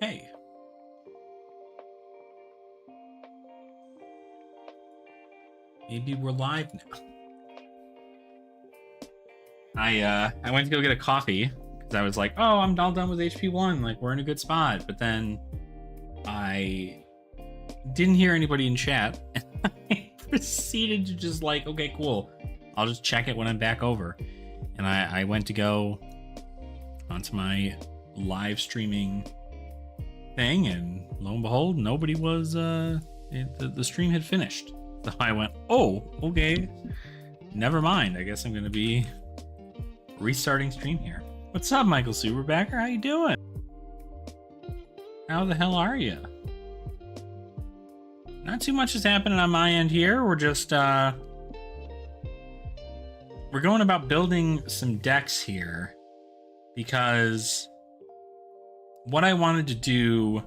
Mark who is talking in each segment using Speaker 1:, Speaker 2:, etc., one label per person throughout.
Speaker 1: Hey. Maybe we're live now. I went to go get a coffee because I was like, oh, I'm all done with HP1. Like, we're in a good spot. But then I didn't hear anybody in chat. And I proceeded to just like, okay, cool. I'll just check it when I'm back over. And I went to go onto my live streaming thing, and lo and behold, nobody was, the stream had finished. So I went, oh, okay. Never mind. I guess I'm going to be restarting stream here. What's up, Michael Superbacker? How you doing? How the hell are you? Not too much is happening on my end here. We're just, we're going about building some decks here because what I wanted to do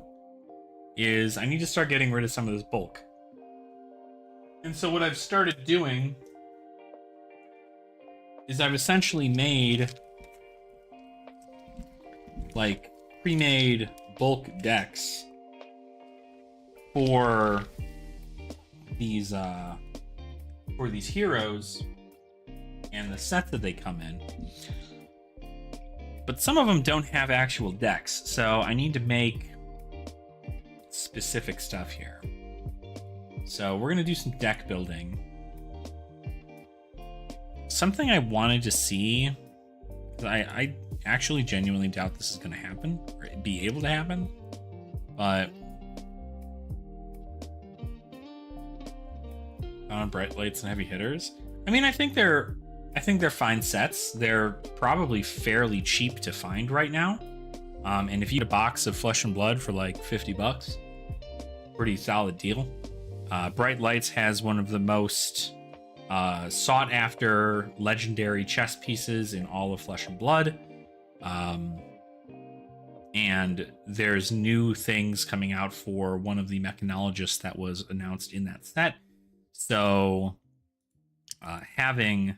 Speaker 1: is I need to start getting rid of some of this bulk. And so what I've started doing is I've essentially made like pre-made bulk decks for these heroes and the set that they come in. But some of them don't have actual decks, so I need to make specific stuff here. So we're gonna do some deck building. Something I wanted to see, I actually genuinely doubt this is gonna happen, or be able to happen, but bright lights and heavy hitters. I mean, I think they're fine sets. They're probably fairly cheap to find right now. And if you get a box of Flesh and Blood for like $50, pretty solid deal. Bright Lights has one of the most sought after legendary chess pieces in all of Flesh and Blood. And there's new things coming out for one of the mechanologists that was announced in that set. So having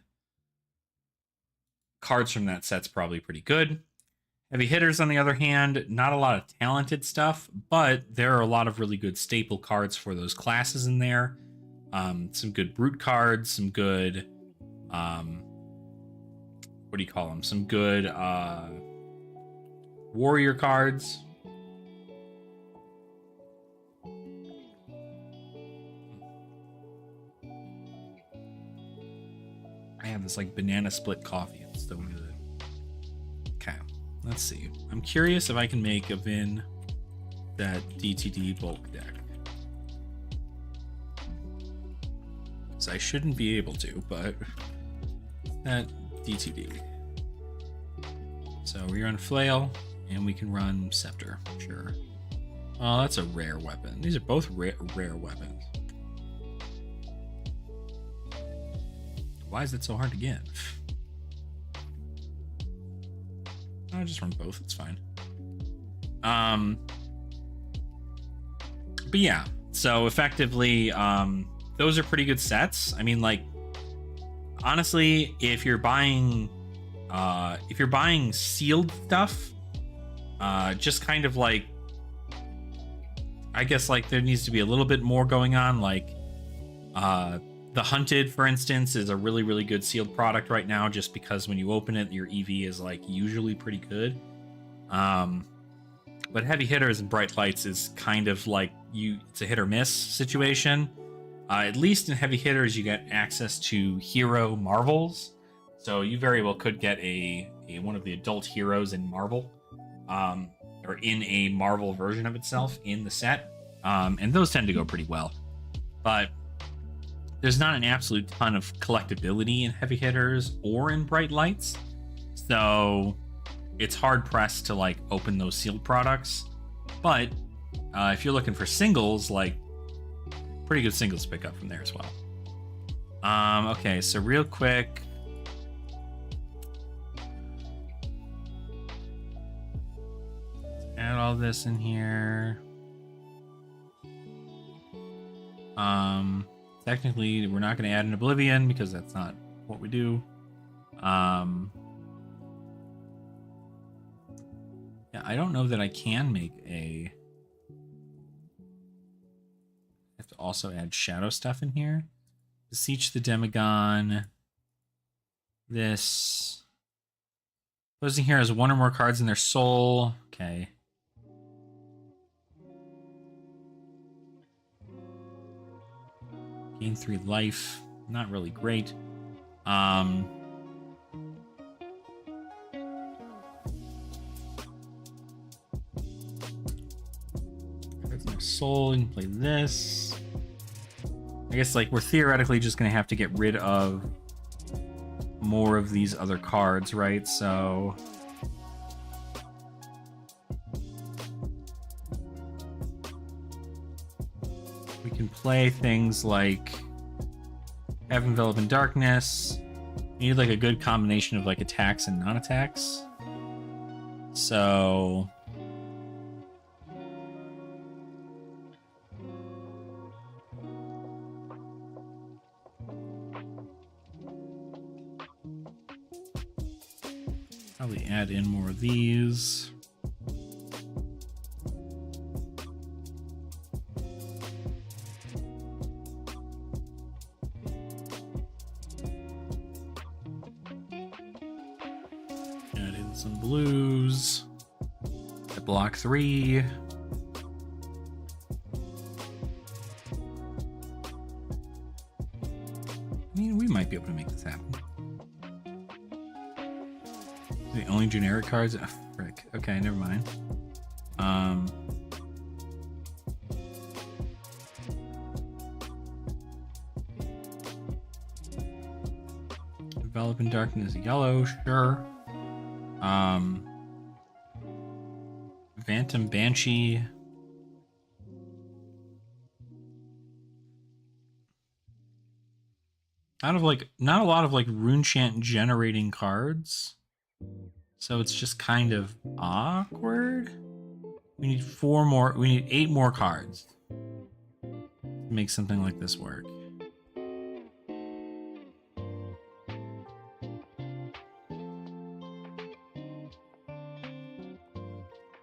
Speaker 1: cards from that set's probably pretty good. Heavy hitters, on the other hand, not a lot of talented stuff, but there are a lot of really good staple cards for those classes in there. Some good brute cards, some good, what do you call them? Some good warrior cards. I have this like banana split coffee. It's so good. Okay. Let's see. I'm curious if I can make a Vin that DTD bulk deck. So I shouldn't be able to, but that DTD. So we run Flail, and we can run Scepter. Sure. Oh, that's a rare weapon. These are both rare weapons. Why is it so hard to get? I'll just run both, it's fine. But yeah, so effectively, those are pretty good sets. I mean, like, honestly, if you're buying sealed stuff, just kind of like, I guess like there needs to be a little bit more going on. Like, the Hunted, for instance, is a really, really good sealed product right now, just because when you open it, your EV is like usually pretty good. But Heavy Hitters and Bright Lights is kind of like it's a hit or miss situation. At least in Heavy Hitters, you get access to hero marvels, so you very well could get a one of the adult heroes in Marvel, or in a Marvel version of itself in the set, and those tend to go pretty well. But there's not an absolute ton of collectability in Heavy Hitters or in Bright Lights, so it's hard pressed to like open those sealed products. But if you're looking for singles, like pretty good singles to pick up from there as well. Okay, so real quick, add all this in here. Technically, we're not going to add an Oblivion because that's not what we do. Yeah, Yeah, I don't know that I can make a... I have to also add shadow stuff in here. Beseech the Demagon. This. Opposing hero has one or more cards in their soul. Okay. Gain 3 life. Not really great. Cards in their soul. You can play this. I guess like we're theoretically just gonna have to get rid of more of these other cards, right? So we can play things like have Envelop in Darkness. You need like a good combination of like attacks and non-attacks. So probably add in more of these. Add in some blues. At block 3. I mean, we might be able to make this happen. The only generic cards? Oh, frick. Okay, never mind. Envelop in Darkness yellow, sure. Phantom Banshee. Out of like not a lot of like Runechant generating cards. So it's just kind of awkward. We need 4 more, we need 8 more cards to make something like this work.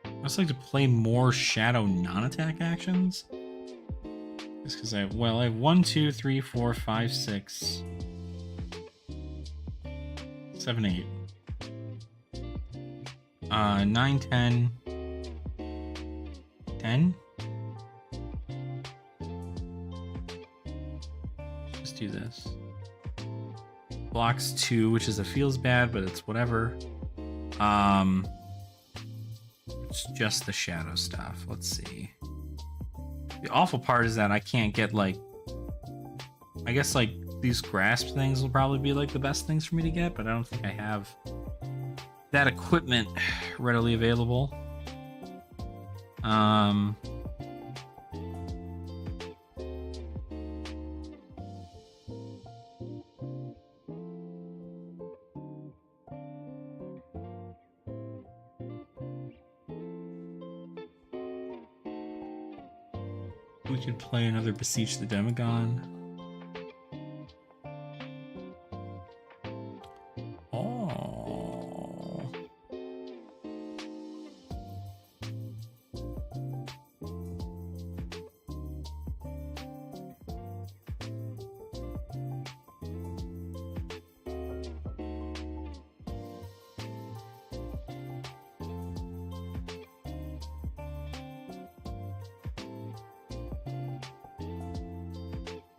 Speaker 1: I also like to play more shadow non-attack actions. Just because I have 1, 2, 3, 4, 5, 6, 7, 8. 9, 10. 10? Just do this. Blocks 2, which is a feels bad, but it's whatever. It's just the shadow stuff. Let's see. The awful part is that I can't get like... I guess like these grasp things will probably be like the best things for me to get, but I don't think I have that equipment readily available. We could play another Beseech the Demagon. Oh.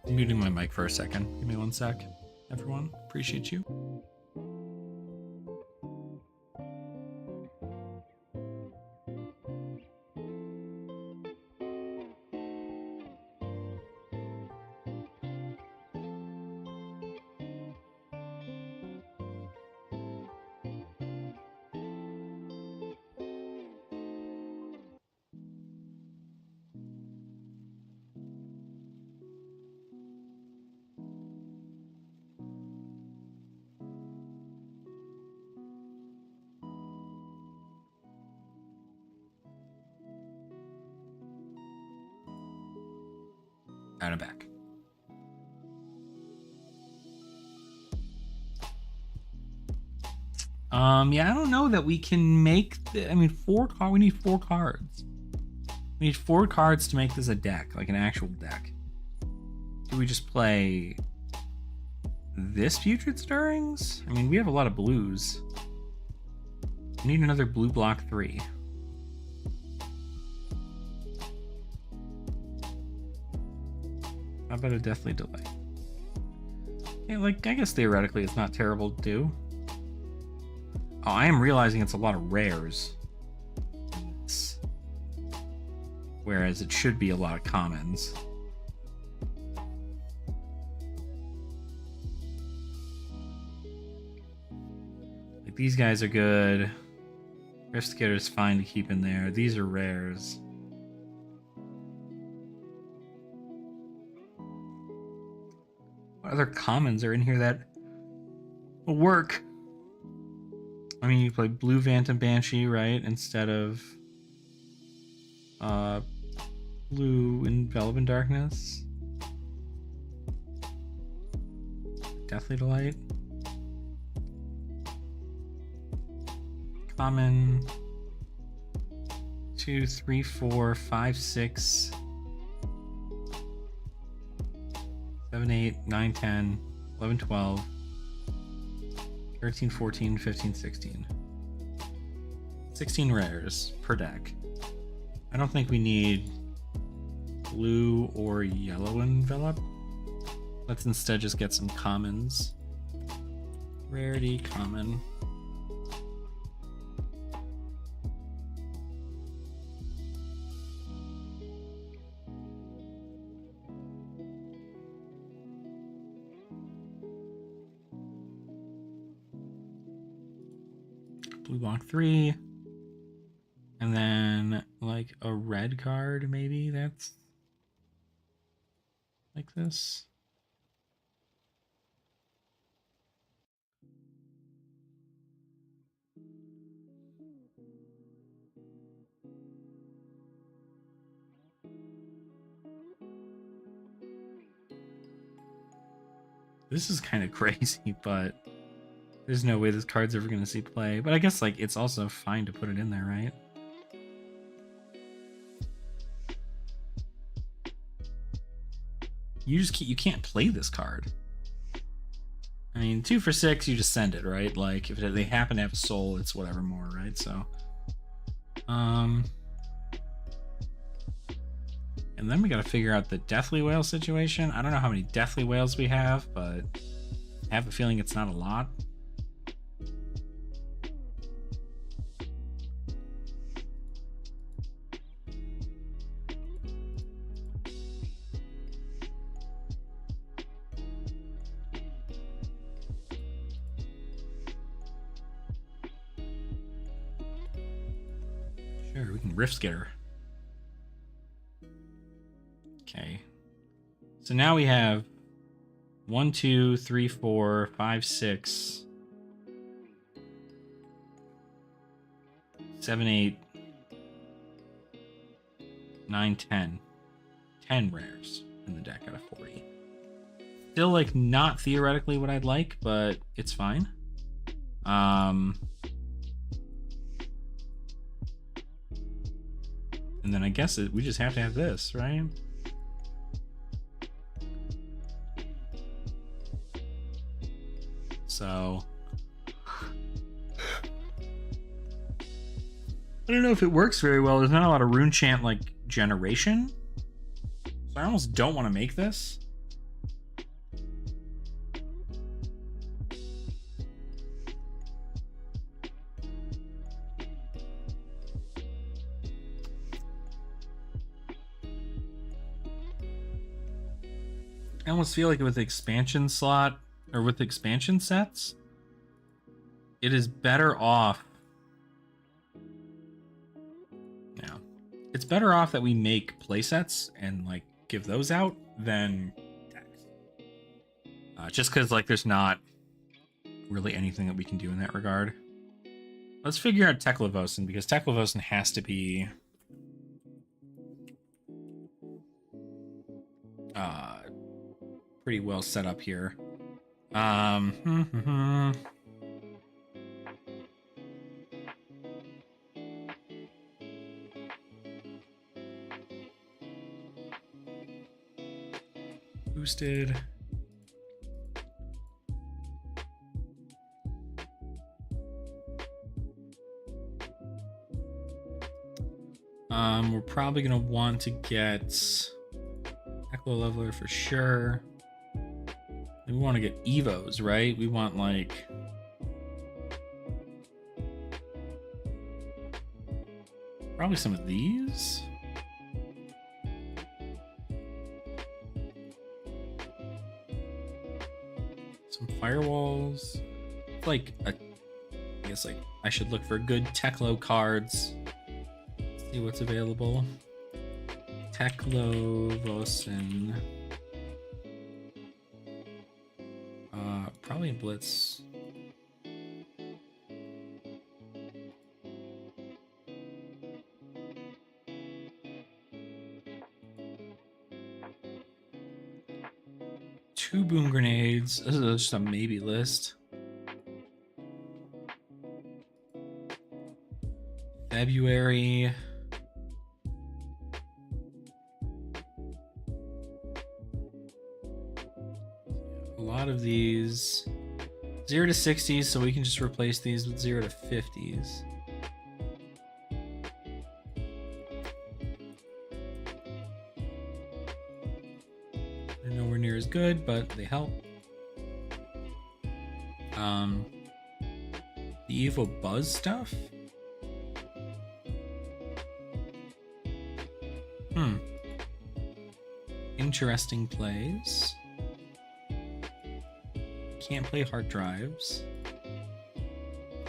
Speaker 1: I'm muting my mic for a second. Give me 1 sec, everyone. Appreciate you. And I'm back. Yeah, I don't know that we can make. I mean, we need 4 cards. We need 4 cards to make this a deck, like an actual deck. Do we just play this Putrid Stirrings? I mean, we have a lot of blues. We need another blue block 3. How about a Deathly Delay? Yeah, like, I guess theoretically it's not terrible to do. Oh, I am realizing it's a lot of rares. Whereas it should be a lot of commons. Like, these guys are good. Riftskater's fine to keep in there. These are rares. What other commons are in here that will work? I mean, you play Blue Phantom Banshee, right? Instead of Blue Envelop in Darkness. Deathly Delight. Common. 2, 3, 4, 5, 6, 7, 8, 9, 10, 11, 12, 13, 14, 15, 16. 16 rares per deck. I don't think we need blue or yellow envelop. Let's instead just get some commons. Rarity, common. Blue block 3. And then like a red card, maybe that's like this. This is kind of crazy, but there's no way this card's ever going to see play. But I guess like it's also fine to put it in there, right? You can't play this card. I mean, 2 for 6, you just send it, right? Like if they happen to have a soul, it's whatever more, right? So, and then we got to figure out the Deathly Whale situation. I don't know how many Deathly Whales we have, but I have a feeling it's not a lot. Sure, we can Riftskater. Okay. So now we have 1, 2, 3, 4, 5, 6, 7, 8, 9, 10. 10 rares in the deck out of 40. Still, like, not theoretically what I'd like, but it's fine. And then I guess we just have to have this, right? So I don't know if it works very well. There's not a lot of rune chant like generation. So I almost don't want to make this. I almost feel like with the expansion slot or with expansion sets, it is better off. Yeah, it's better off that we make playsets and like give those out than decks. Just because like there's not really anything that we can do in that regard. Let's figure out Teklevosen, because Teklevosen has to be pretty well set up here. boosted. We're probably gonna want to get Echo Leveler for sure. We want to get Evos, right? We want like probably some of these. Some firewalls. It's like I guess like I should look for good Teklo cards. See what's available. Teklo, Vosen. Probably Blitz. Two boom grenades. This is just a maybe list. February. A lot of these 0 to 60s, so we can just replace these with 0 to 50s. They're nowhere near as good, but they help. The Evo Buzz stuff. Interesting plays. Can't play hard drives.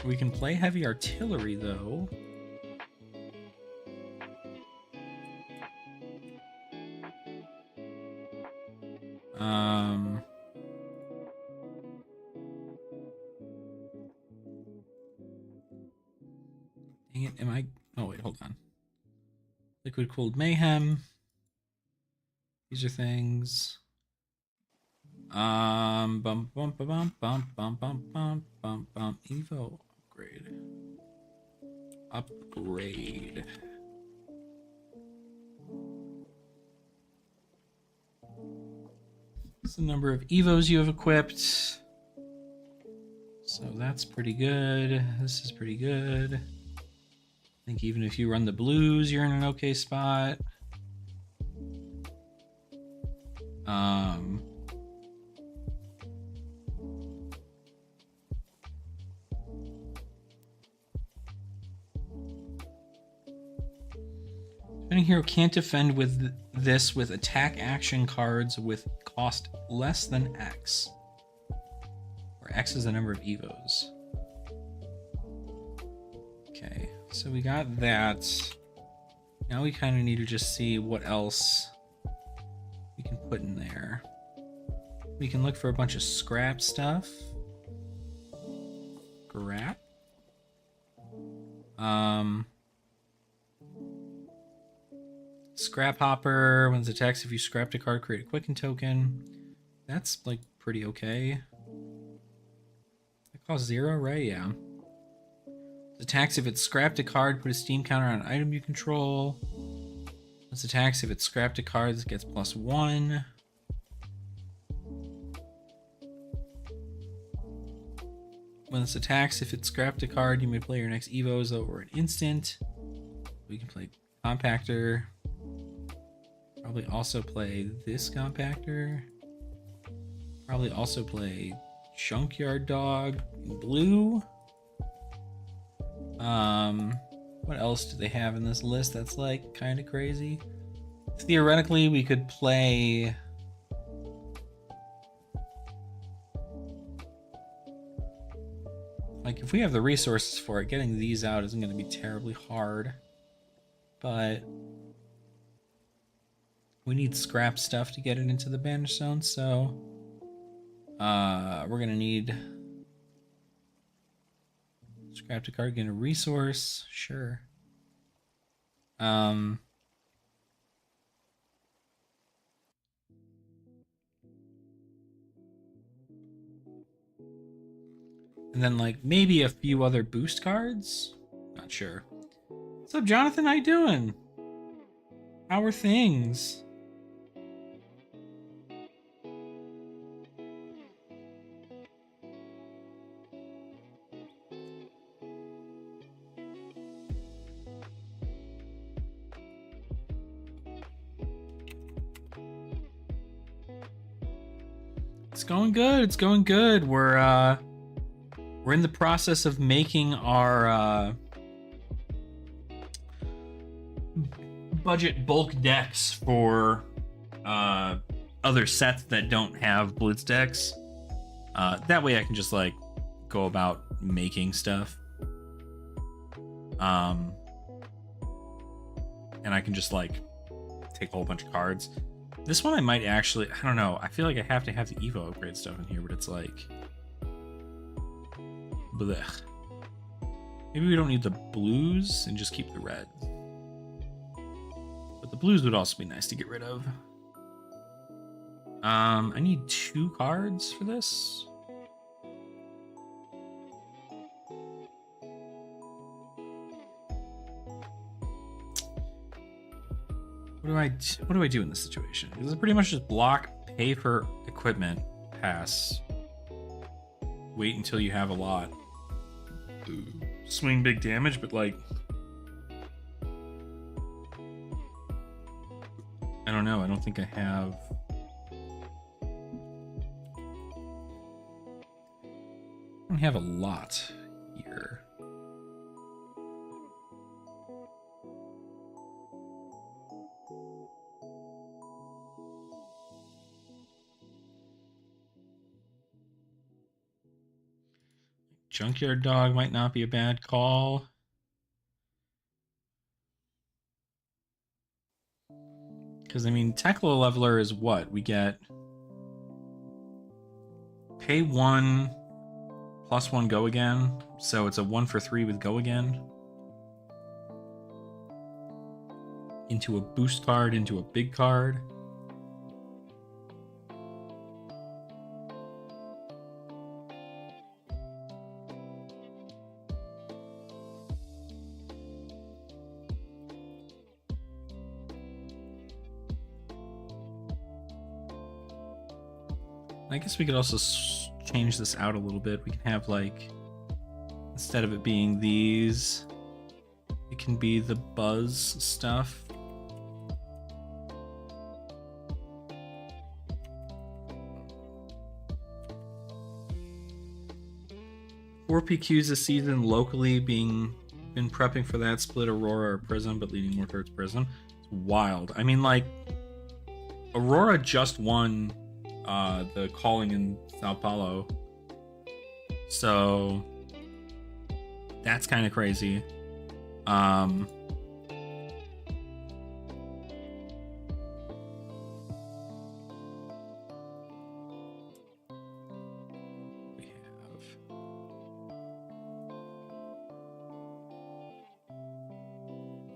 Speaker 1: We can play heavy artillery though. Dang it, am I? Oh wait, hold on. Liquid Cooled Mayhem. These are things. Bum bum bum bum bum bum bum bum bum. Evo upgrade. Upgrade. It's the number of Evos you have equipped. So that's pretty good. This is pretty good. I think even if you run the blues, you're in an okay spot. Defending hero can't defend with this with attack action cards with cost less than X, where X is the number of Evos. Okay, so we got that. Now we kind of need to just see what else we can put in there. We can look for a bunch of scrap stuff. Scrap. Scrap Hopper. When it attacks, if you scrapped a card, create a Quicken token. That's like pretty okay. That costs 0, right? Yeah. It attacks if it scrapped a card, put a Steam counter on an item you control. This attacks if it scrapped a card, this gets +1. When this attacks, if it scrapped a card, you may play your next Evo as though it were an instant. We can play Compactor. Probably also play this Compactor. Probably also play Junkyard Dog in blue. What else do they have in this list that's like kind of crazy? Theoretically, we could play like if we have the resources for it, getting these out isn't going to be terribly hard. But we need scrap stuff to get it into the Banish Zone, so we're going to need scrap to card, get a resource, sure. And then like maybe a few other boost cards? Not sure. What's up, Jonathan? How you doing? How are things? going good. It's going good. We're in the process of making our budget bulk decks for other sets that don't have blitz decks. That way I can just like go about making stuff. And I can just like take a whole bunch of cards. This one I might actually, I don't know. I feel like I have to have the Evo upgrade stuff in here, but it's like, blech. Maybe we don't need the blues and just keep the red. But the blues would also be nice to get rid of. I need 2 cards for this. What do I do in this situation? Because it's pretty much just block, pay for equipment, pass. Wait until you have a lot. Swing big damage, but like, I don't know. I don't think I have. I don't have a lot here. Junkyard Dog might not be a bad call. Because, I mean, Tekla Leveler is what? We get pay 1, +1 go again. So it's a 1 for 3 with go again. Into a boost card, into a big card. I guess we could also change this out a little bit. We can have like, instead of it being these, it can be the buzz stuff. Four PQs this season locally, been prepping for that, split Aurora or Prism, but leaning more towards Prism. It's wild. I mean, like, Aurora just won the calling in Sao Paulo, so that's kind of crazy. We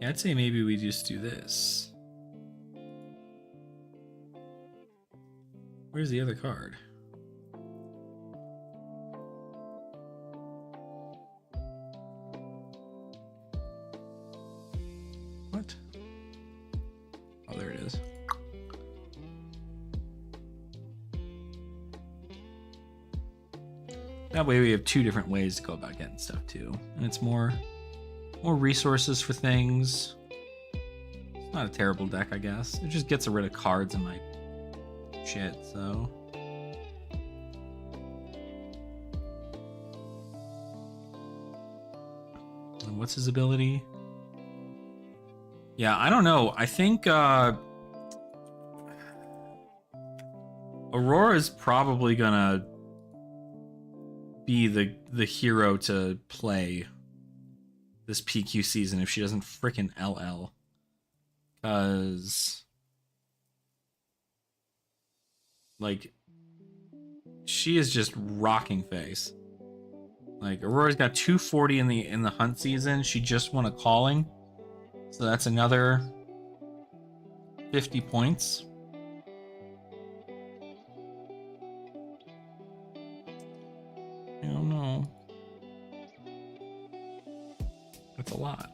Speaker 1: have I'd say maybe we just do this. Where's the other card? What? Oh, there it is. That way we have 2 different ways to go about getting stuff too. And it's more resources for things. It's not a terrible deck, I guess. It just gets rid of cards in my shit, so. And what's his ability? Yeah, I don't know. I think Aurora's probably gonna be the hero to play this PQ season if she doesn't frickin' LL. Cause like, she is just rocking face. Like, Aurora's got 240 in the hunt season. She just won a calling, so that's another 50 points. I don't know. That's a lot.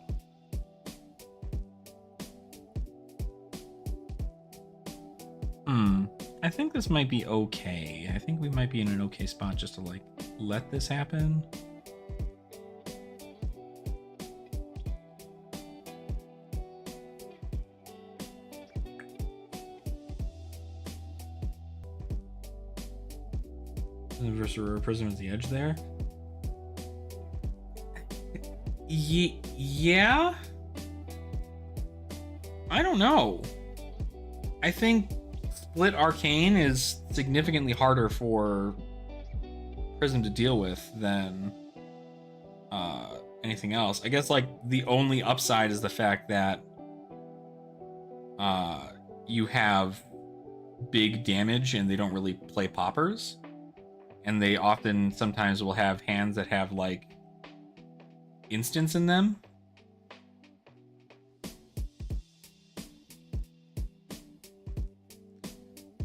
Speaker 1: I think this might be okay. I think we might be in an okay spot just to like let this happen. Versus Aurora Prism is the edge there. Yeah. I don't know. I think Split Arcane is significantly harder for Prism to deal with than anything else. I guess like the only upside is the fact that you have big damage and they don't really play poppers, and they often sometimes will have hands that have like instants in them.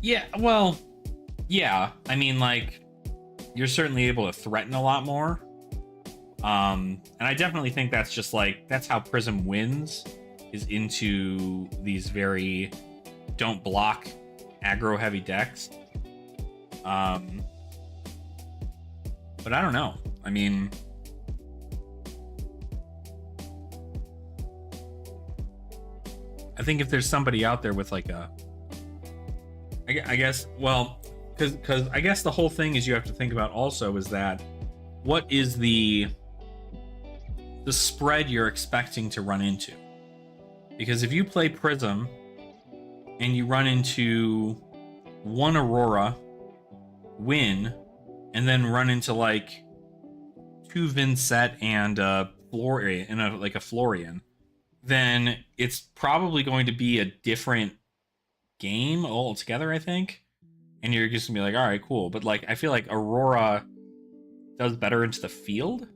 Speaker 1: Yeah, well, yeah. I mean, like, you're certainly able to threaten a lot more. And I definitely think that's just like, that's how Prism wins, is into these very don't block aggro heavy decks. But I don't know. I mean, I think if there's somebody out there with like a, I guess, well, because I guess the whole thing is you have to think about also is that what is the spread you're expecting to run into? Because if you play Prism and you run into one Aurora, win, and then run into like two Vincent and a Florian and like a Florian, then it's probably going to be a different game altogether, I think. And you're just gonna be like, all right, cool. But like, I feel like Aurora does better into the field,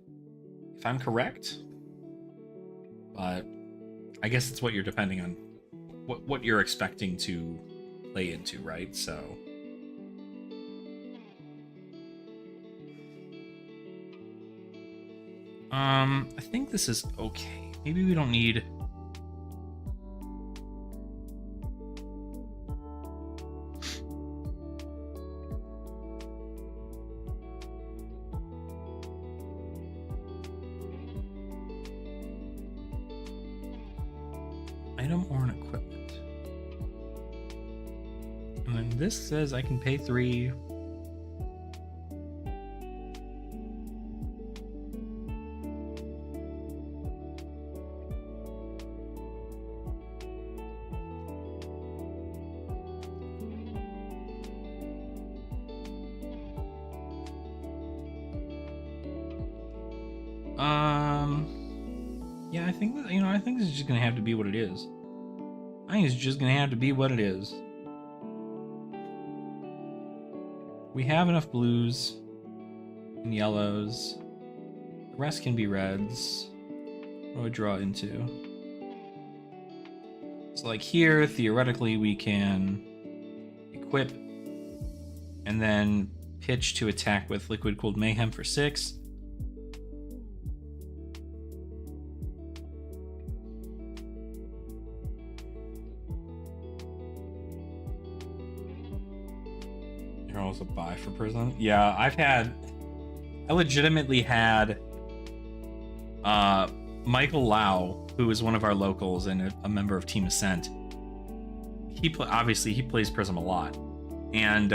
Speaker 1: if I'm correct. But I guess it's what you're depending on, what you're expecting to play into, right? So I think this is okay. Maybe we don't need. Item or an equipment. And then this says I can pay 3. Yeah, I think that, I think this is just gonna have to be what it is. I think it's just gonna have to be what it is. We have enough blues and yellows. The rest can be reds. What do I draw into? So like here, theoretically, we can equip and then pitch to attack with Liquid Cooled Mayhem for 6. A buy for Prism. Yeah, I legitimately had Michael Lau, who is one of our locals and a member of Team Ascent. Obviously he plays Prism a lot, and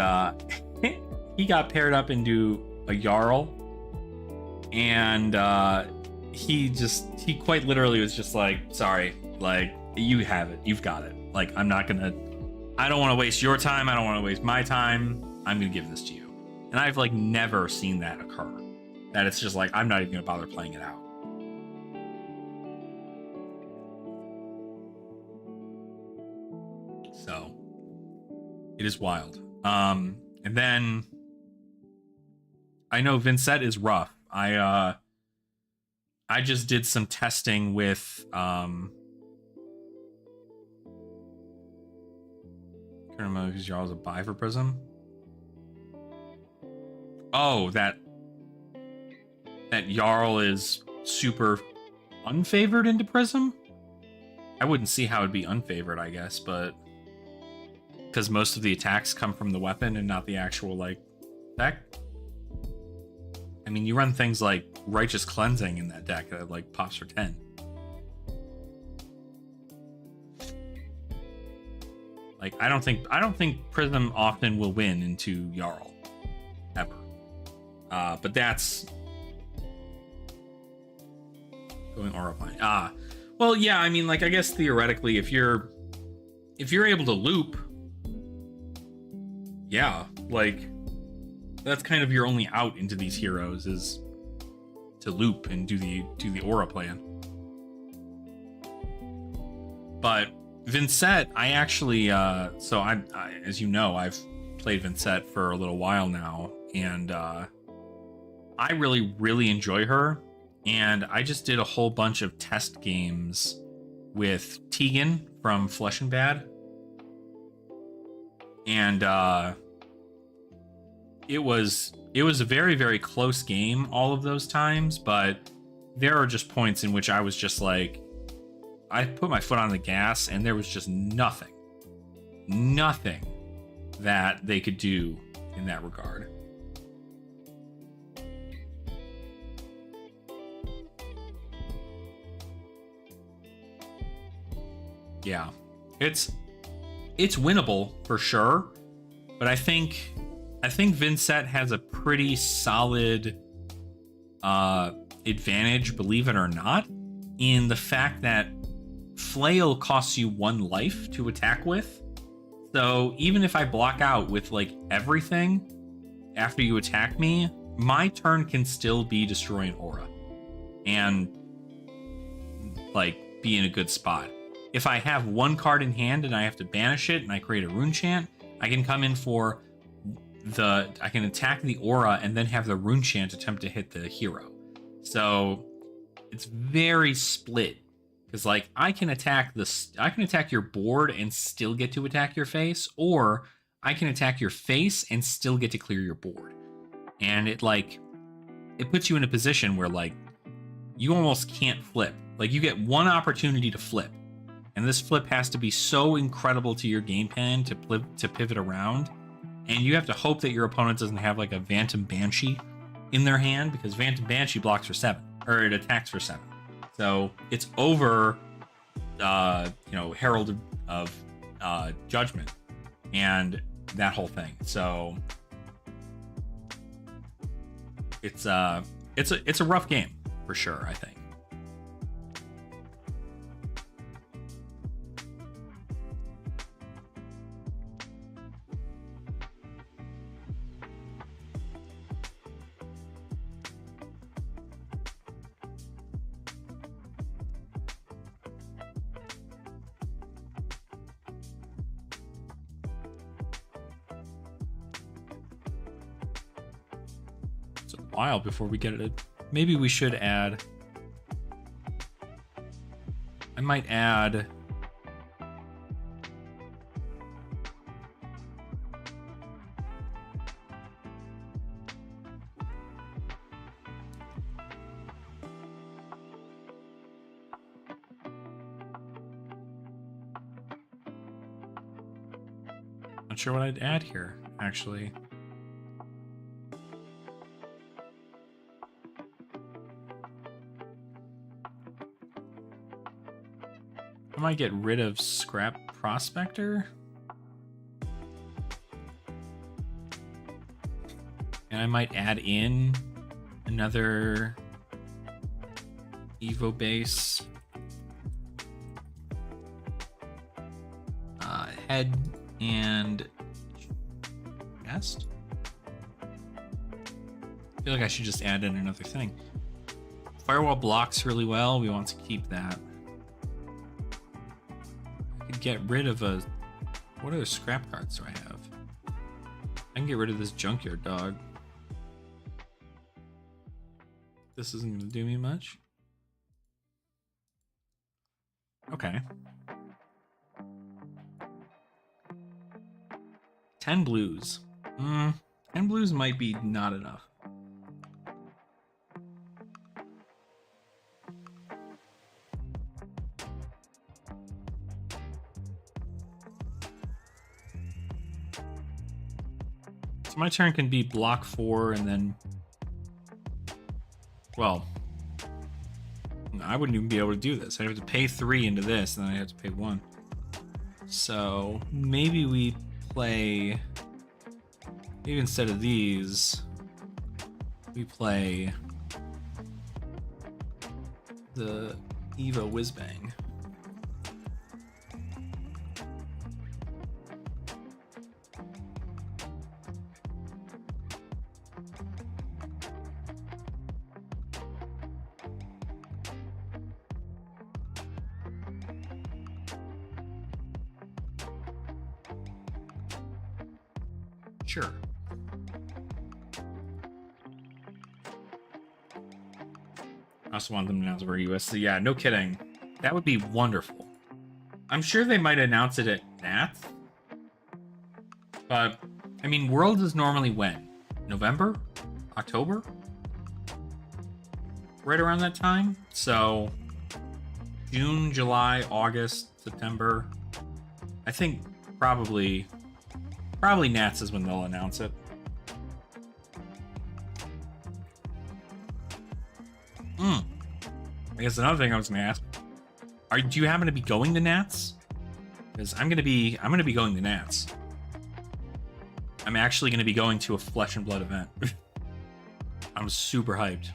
Speaker 1: he got paired up into a Jarl, and he quite literally was just like, sorry, like, you have it, you've got it, like, I don't want to waste your time, I don't want to waste my time, I'm gonna give this to you. And I've like never seen that occur. That it's just like, I'm not even gonna bother playing it out. So it is wild. And then I know Vincent is rough. I just did some testing with I can't remember because y'all was a buy for Prism. Oh, that Jarl is super unfavored into Prism? I wouldn't see how it'd be unfavored, I guess, but because most of the attacks come from the weapon and not the actual, like, deck. I mean, you run things like Righteous Cleansing in that deck that, like, pops for 10. Like, I don't think Prism often will win into Jarl. Ever. But that's going aura plane. Well, yeah, I mean, like, I guess theoretically, if you're able to loop, yeah, like, that's kind of your only out into these heroes is to loop and do the aura plan. But Vincent, I actually, so I, as you know, I've played Vincent for a little while now, and I really enjoy her. And I just did a whole bunch of test games with Tegan from Flesh and Bad. And it was a very close game all of those times, but there are just points in which I was just like, I put my foot on the gas and there was just nothing that they could do in that regard. Yeah, it's winnable for sure, but I think Vincent has a pretty solid advantage, believe it or not, in the fact that Flail costs you 1 life to attack with. So even if I block out with like everything after you attack me, my turn can still be destroy an aura and like be in a good spot. If I have 1 card in hand and I have to banish it and I create a rune chant, I can come in for I can attack the aura and then have the rune chant attempt to hit the hero. So it's very split, because like I can attack your board and still get to attack your face, or I can attack your face and still get to clear your board. And it puts you in a position where like you almost can't flip. Like you get 1 opportunity to flip, and this flip has to be so incredible to your game plan to pivot around. And you have to hope that your opponent doesn't have like a Phantom Banshee in their hand, because Phantom Banshee blocks for 7, or it attacks for 7. So it's over, Herald of Judgment and that whole thing. So it's a rough game for sure, I think. While before we get it, maybe we should add, I might add not sure what I'd add here actually. I might get rid of Scrap Prospector. And I might add in another Evo base. Head and chest. I feel like I should just add in another thing. Firewall blocks really well. We want to keep that. Get rid of what other scrap cards do I have? I can get rid of this junkyard dog. This isn't gonna do me much. Okay. 10 blues. 10 blues might be not enough. So my turn can be block 4 and then, well, I wouldn't even be able to do this. I'd have to pay 3 into this, and then I'd have to pay 1. So maybe we play, maybe instead of these, we play the Evo Whizbang. Sure. I also want them to announce for USC. Yeah, no kidding. That would be wonderful. I'm sure they might announce it at Nats. But, I mean, Worlds is normally when? November? October? Right around that time? So, June, July, August, September. I think probably Nats is when they'll announce it. I guess another thing I was gonna ask: do you happen to be going to Nats? Because I'm gonna be going to Nats. I'm actually gonna be going to a Flesh and Blood event. I'm super hyped.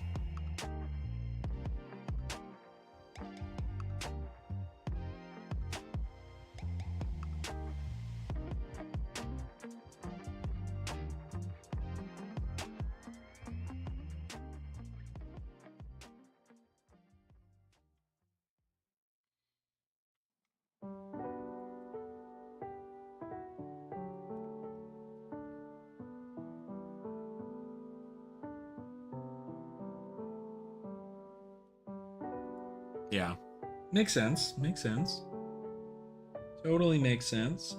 Speaker 1: Yeah. Makes sense. Makes sense. Totally makes sense.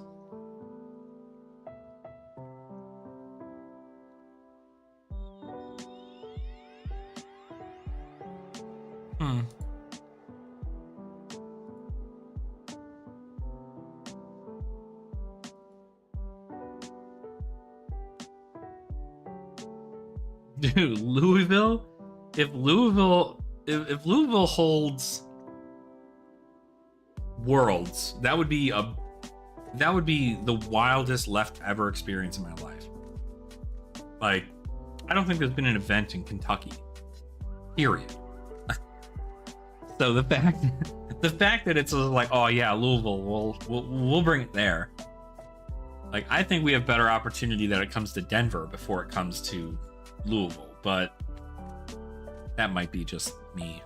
Speaker 1: Dude, Louisville? If Louisville holds Worlds, that would be the wildest left ever experience in my life. Like, I don't think there's been an event in Kentucky. Period. So the fact that it's like, oh yeah, Louisville, we'll bring it there. Like, I think we have better opportunity that it comes to Denver before it comes to Louisville, but that might be just me.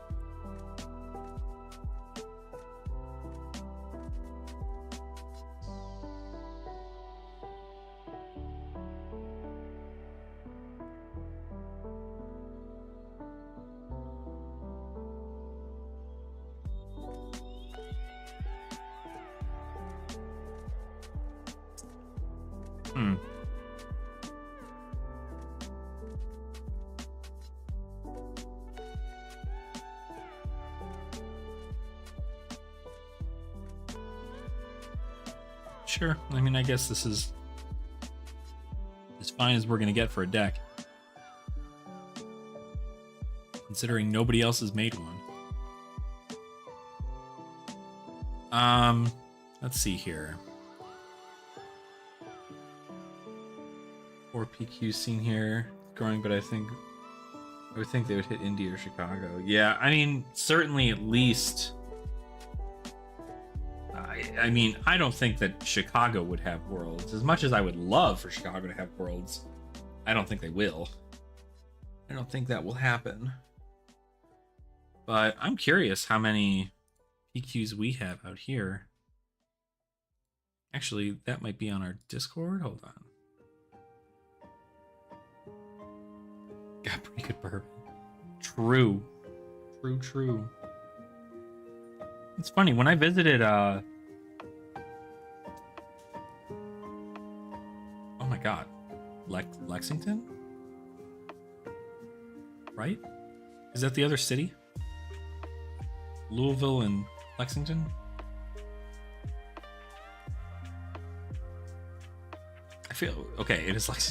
Speaker 1: Sure. I mean, I guess this is as fine as we're going to get for a deck. Considering nobody else has made one. Let's see here. 4 PQ scene here. Growing, but I would think they would hit Indy or Chicago. Yeah, I mean, certainly at least... I mean, I don't think that Chicago would have Worlds. As much as I would love for Chicago to have Worlds, I don't think they will. I don't think that will happen. But I'm curious how many PQs we have out here. Actually, that might be on our Discord. Hold on. Got pretty good bourbon. True. True. It's funny, when I visited, oh my god. Lexington? Right? Is that the other city? Louisville and Lexington? I feel okay, it is like,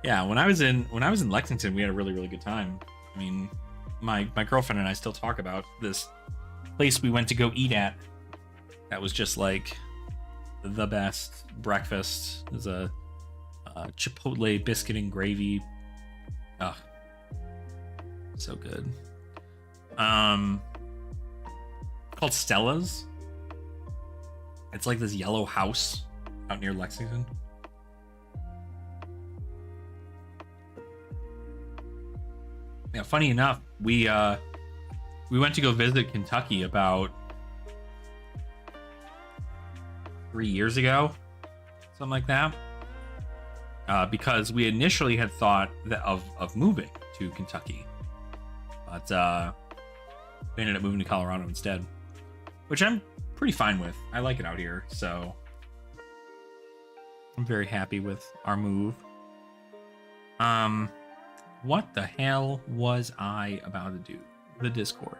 Speaker 1: yeah, when I was in Lexington, we had a really, really good time. I mean, my girlfriend and I still talk about this place we went to go eat at. That was just like the best breakfast. There's a Chipotle biscuit and gravy. So good. Called Stella's. It's like this yellow house out near Lexington. Yeah, funny enough, we went to go visit Kentucky about 3 years ago, something like that, because we initially had thought of moving to Kentucky, but we ended up moving to Colorado instead, which I'm pretty fine with. I like it out here, so I'm very happy with our move. What the hell was I about to do? The Discord.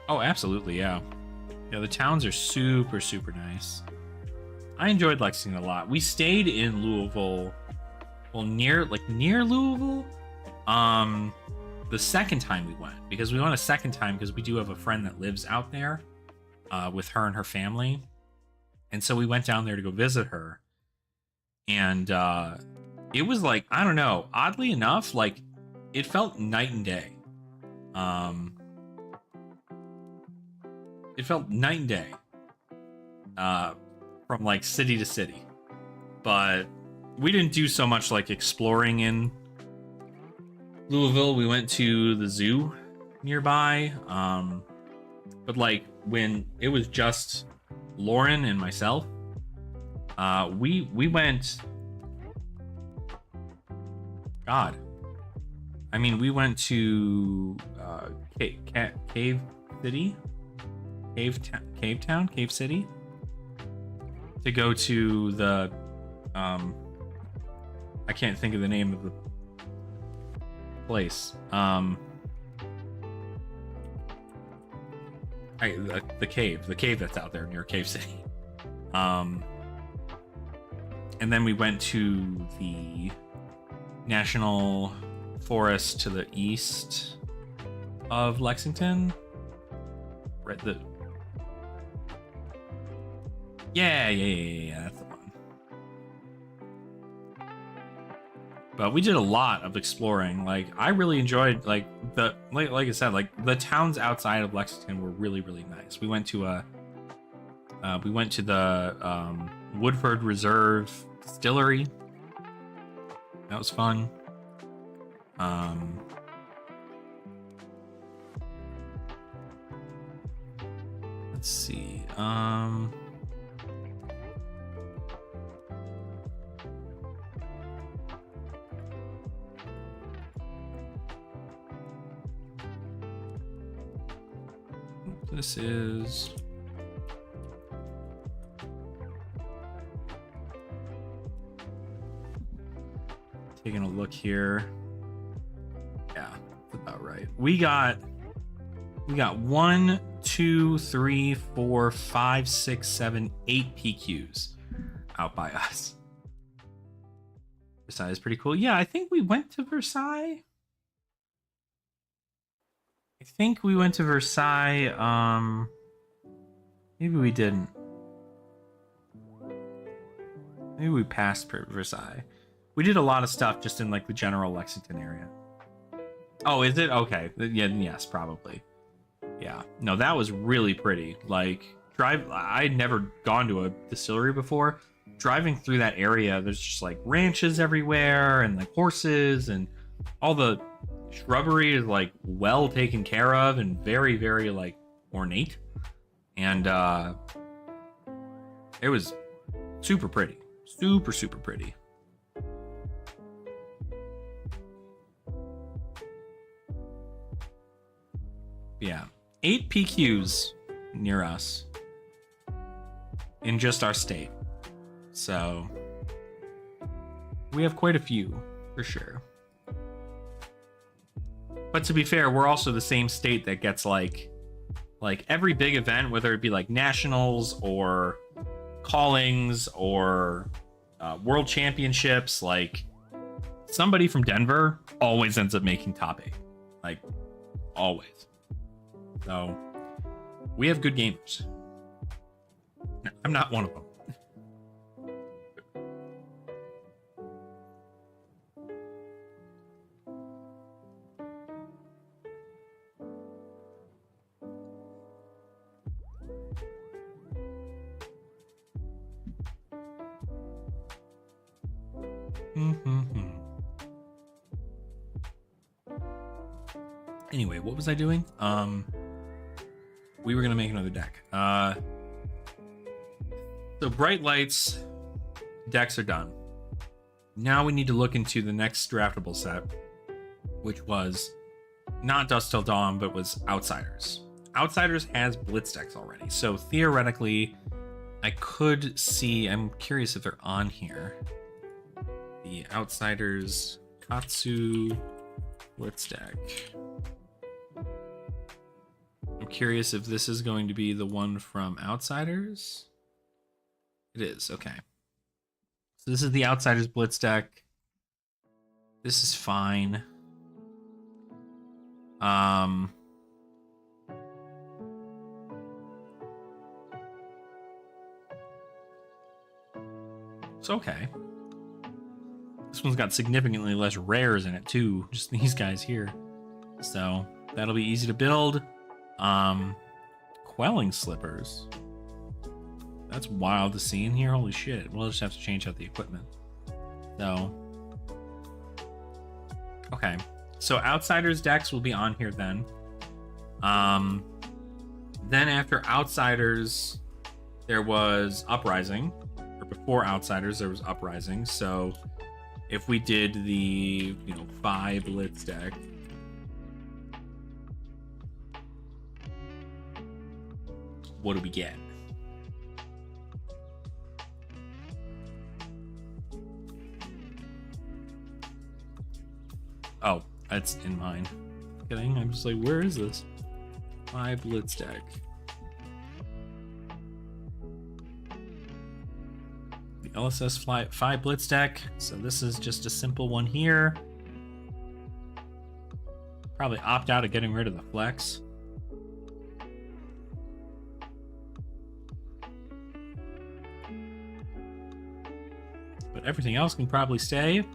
Speaker 1: Oh, absolutely, yeah. Yeah, the towns are super, super nice. I enjoyed Lexington a lot. We stayed in Louisville, well, near Louisville. The second time we went, because we went a second time because we do have a friend that lives out there, with her and her family, and so we went down there to go visit her, and it was like, I don't know, oddly enough, like it felt night and day. It felt night and day, from like city to city, but we didn't do so much like exploring in Louisville. We went to the zoo nearby, but like when it was just Lauren and myself, we went. God, I mean, we went to Cave City, Cave City, to go to the I can't think of the name of the place. The cave that's out there near Cave City. And then we went to the National Forest to the east of Lexington. Right, yeah, that's the one. But we did a lot of exploring. Like, I really enjoyed like I said, like the towns outside of Lexington were really, really nice. We went to the Woodford Reserve Distillery. That was fun. Let's see. This is taking a look here. Yeah, that's about right. We got 1, 2, 3, 4, 5, 6, 7, 8 PQs out by us. Versailles is pretty cool. Yeah, I think we went to Versailles. Maybe we didn't. Maybe we passed Versailles. We did a lot of stuff just in like the general Lexington area. Oh, is it? Okay. Yeah, yes, probably. Yeah. No, that was really pretty. Like, I'd never gone to a distillery before. Driving through that area, there's just like ranches everywhere and like horses, and all the shrubbery is like well taken care of and very, very like ornate. And it was super pretty. Super, super pretty. Yeah. 8 PQs near us in just our state. So we have quite a few for sure. But to be fair, we're also the same state that gets like every big event, whether it be like nationals or callings or world championships, like somebody from Denver always ends up making top 8. Like always. So we have good gamers. I'm not one of them. Anyway, what was I doing? We were gonna make another deck. So bright lights decks are done. Now we need to look into the next draftable set, which was not Dusk Till Dawn, but was Outsiders. Outsiders has Blitz decks already, so theoretically, I could see. I'm curious if they're on here. The Outsiders Katsu Blitz deck. I'm curious if this is going to be the one from Outsiders. It is, okay. So this is the Outsiders Blitz deck. This is fine. It's okay. This one's got significantly less rares in it too, just these guys here. So that'll be easy to build. Quelling Slippers. That's wild to see in here. Holy shit. We'll just have to change out the equipment. So, okay. So Outsiders decks will be on here then. Then after Outsiders, there was Uprising. Or before Outsiders, there was Uprising. So if we did the, 5 Blitz deck, what do we get? Oh, that's in mine. Kidding? I'm just like, where is this? 5 Blitz deck. The LSS 5 Blitz deck. So this is just a simple one here. Probably opt out of getting rid of the flex. But everything else can probably stay.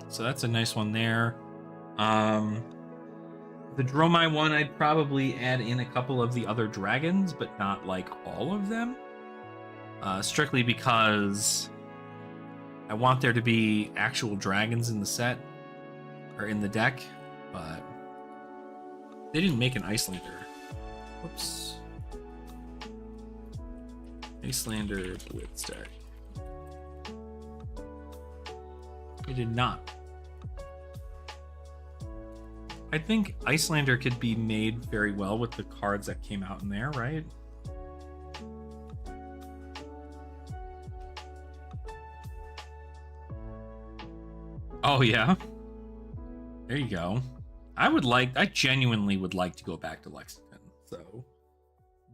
Speaker 1: So that's a nice one there. The Dromai one, I'd probably add in a couple of the other dragons, but not like all of them. Strictly because I want there to be actual dragons in the set, or in the deck, but they didn't make an Icelander. Whoops. Icelander Blitz deck. They did not. I think Icelander could be made very well with the cards that came out in there, right? Oh, yeah. There you go. I genuinely would like to go back to Lexington. So,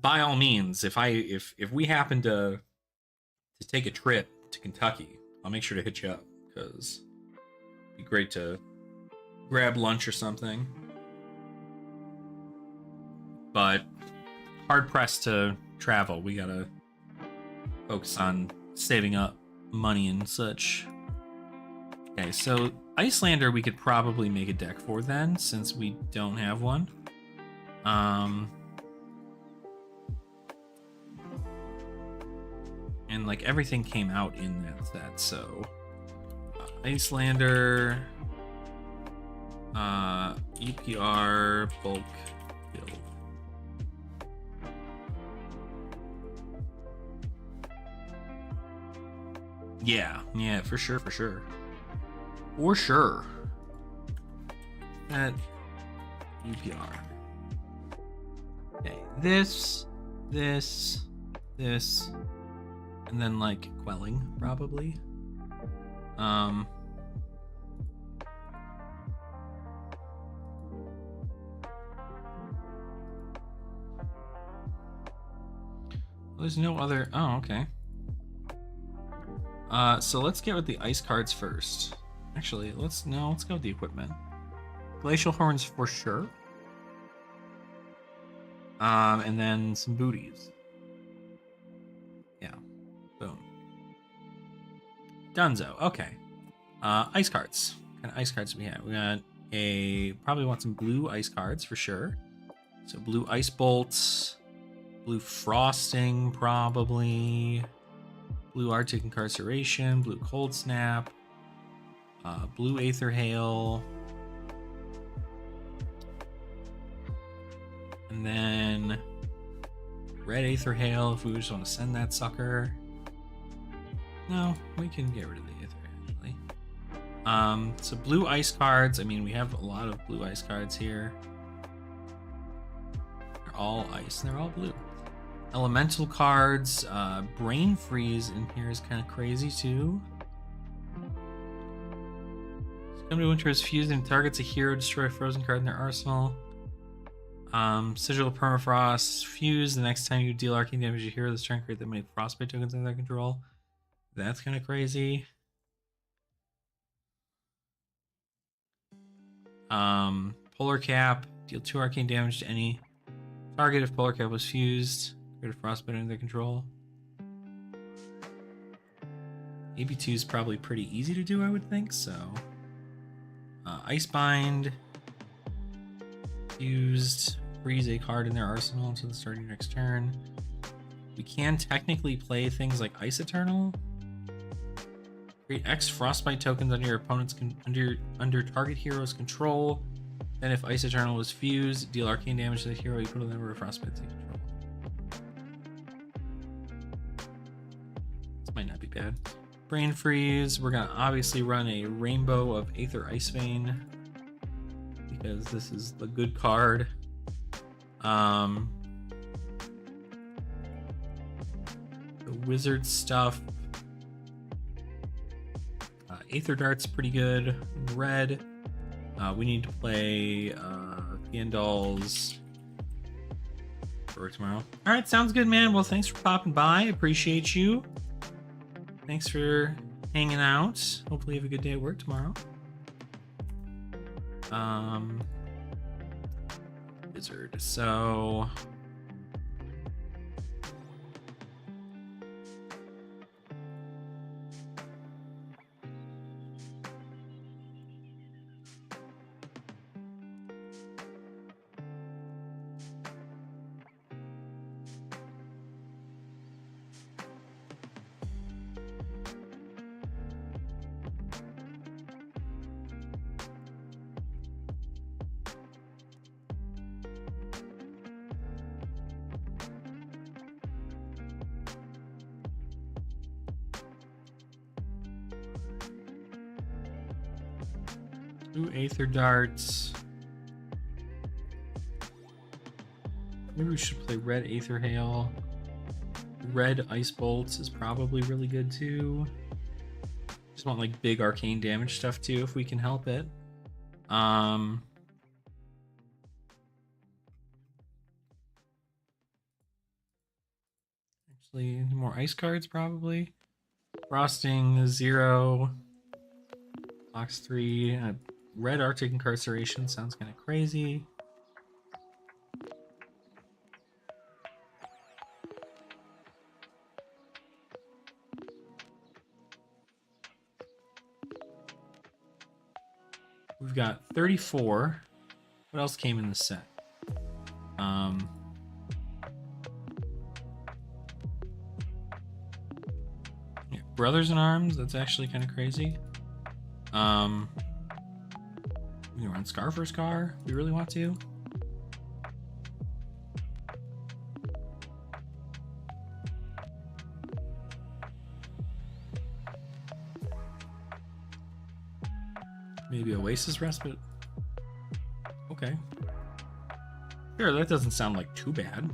Speaker 1: by all means, if we happen to take a trip to Kentucky, I'll make sure to hit you up, because it'd be great to grab lunch or something. But hard pressed to travel. We gotta focus on saving up money and such. Okay, so Icelander we could probably make a deck for then, since we don't have one. And like everything came out in that set, so Icelander, EPR, bulk build. Yeah, for sure. For sure. That EPR. Okay, this, and then like quelling probably. There's no other. Oh, okay. So let's get with the ice cards first. Actually, let's go with the equipment. Glacial Horns for sure. And then some booties. Yeah. Boom. Dunzo. Okay. Ice cards. What kind of ice cards do we have? We got probably want some blue ice cards for sure. So blue ice bolts, blue frosting probably, blue Arctic incarceration, blue cold snap, blue aether hail, and then red aether hail if we just want to send that sucker. No, we can get rid of the aether actually. So blue ice cards. I mean, we have a lot of blue ice cards here. They're all ice and they're all blue. Elemental cards. Brain freeze in here is kind of crazy too. Come to winter is fused and targets a hero, destroy a frozen card in their arsenal. Sigil of Permafrost, fuse. The next time you deal arcane damage to a hero, this turn create that many frostbite tokens under their control. That's kind of crazy. Polar Cap, deal 2 arcane damage to any target if Polar Cap was fused. Create a frostbite under their control. AB2 is probably pretty easy to do, I would think, so. Icebind. Fused. Freeze a card in their arsenal until the start of your next turn. We can technically play things like Ice Eternal. Create X frostbite tokens under your opponent's under target hero's control. Then if Ice Eternal was fused, deal arcane damage to the hero equal to the number of frostbites they control. This might not be bad. Brain freeze. We're gonna obviously run a rainbow of Aether Ice Vein because this is the good card. The wizard stuff. Aether Dart's pretty good. Red. We need to play Theandal's for tomorrow. All right, sounds good, man. Well, thanks for popping by. Appreciate you. Thanks for hanging out. Hopefully you have a good day at work tomorrow. Wizard. So blue Aether Darts. Maybe we should play red Aether Hail. Red Ice Bolts is probably really good too. Just want like big arcane damage stuff too if we can help it. Actually, more ice cards probably. Frosting 0. Box 3. Red Arctic Incarceration sounds kind of crazy. We've got 34. What else came in the set? Yeah, Brothers in Arms. That's actually kind of crazy. We can run Scar for Scar if we really want to. Maybe Oasis Respite. Okay. Sure, that doesn't sound like too bad.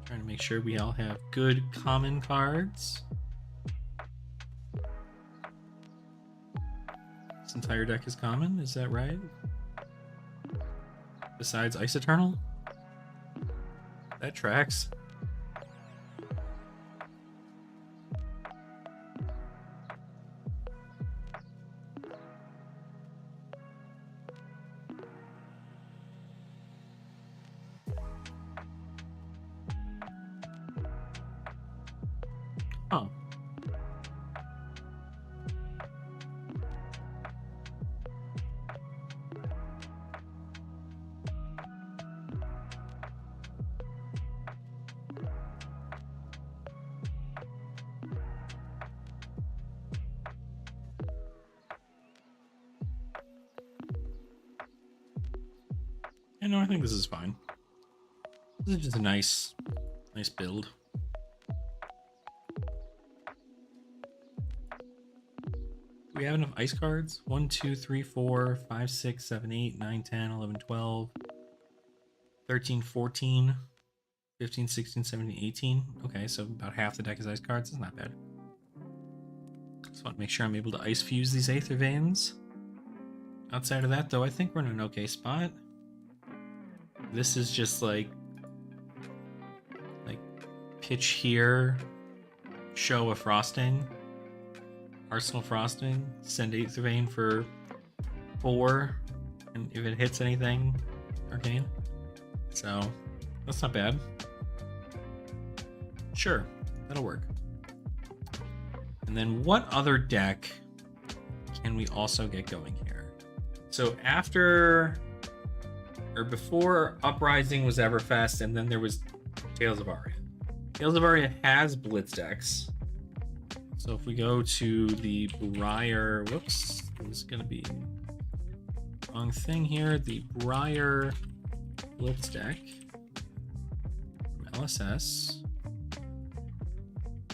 Speaker 1: Trying to make sure we all have good common cards. This entire deck is common, is that right? Besides Ice Eternal? That tracks. know, I think this is fine. This is just a nice build. Do we have enough ice cards? 1, 2, 3, 4, 5, 6, 7, 8, 9, 10, 11, 12, 13, 14, 15, 16, 17, 18. Okay, so about half the deck is ice cards. That's not bad. Just want to make sure I'm able to ice fuse these Aether Veins. Outside of that, though, I think we're in an okay spot. This is just like pitch here, show a frosting, arsenal frosting, send Aether Vein for 4, and if it hits anything, arcane. So that's not bad. Sure, that'll work. And then what other deck can we also get going here? So after or before Uprising was Everfest, and then there was Tales of Aria. Tales of Aria has Blitz decks. So if we go to the Briar, whoops, this is gonna be wrong thing here. The Briar Blitz deck from LSS.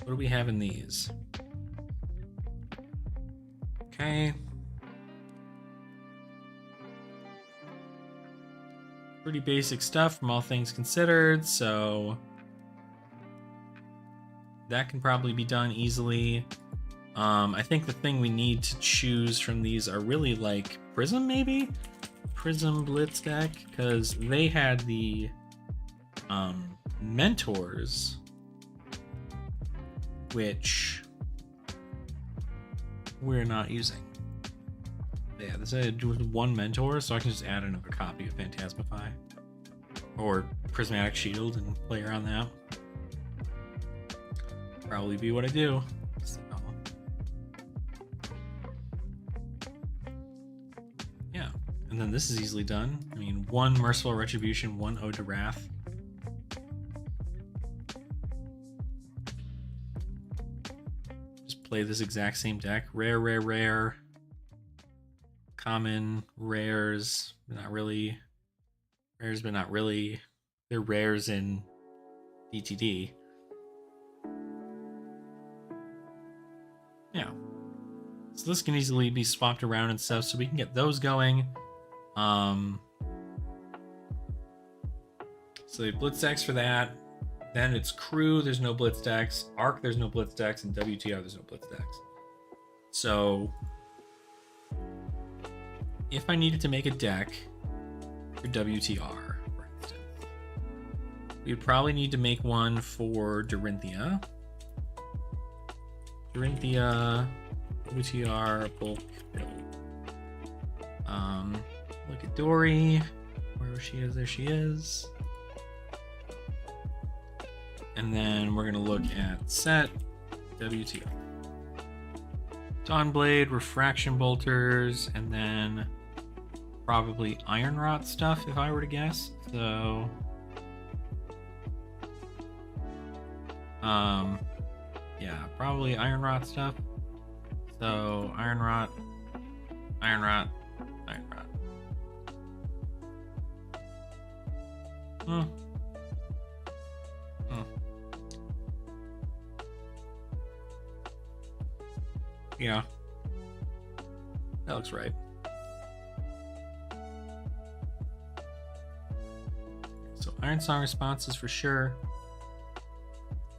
Speaker 1: What do we have in these? Okay. Pretty basic stuff from all things considered, so that can probably be done easily. I think the thing we need to choose from these are really like Prism, maybe? Prism Blitz deck, because they had the Mentors, which we're not using. Yeah, this had to do with one Mentor, so I can just add another copy of Phantasmify or Prismatic Shield and play around that. Probably be what I do. So, yeah, and then this is easily done. I mean, 1 Merciful Retribution, 1 Ode to Wrath. Just play this exact same deck. Rare, rare, rare. Common, rares, but not really. Rares, but not really. They're rares in DTD. Yeah. So this can easily be swapped around and stuff, so we can get those going. So the Blitz decks for that. Then it's Crew, there's no Blitz decks. Arc, there's no Blitz decks. And WTR, there's no Blitz decks. So if I needed to make a deck for WTR, for instance, we'd probably need to make one for Dorinthia. Dorinthia, WTR, bulk build. Look at Dory. Where she is, there she is. And then we're gonna look at set WTR. Dawnblade, Refraction Bolters, and then probably Iron Rot stuff, if I were to guess. So, yeah, probably Iron Rot stuff. So, Iron Rot, Iron Rot, Iron Rot. Yeah, that looks right. So Iron Song responses for sure.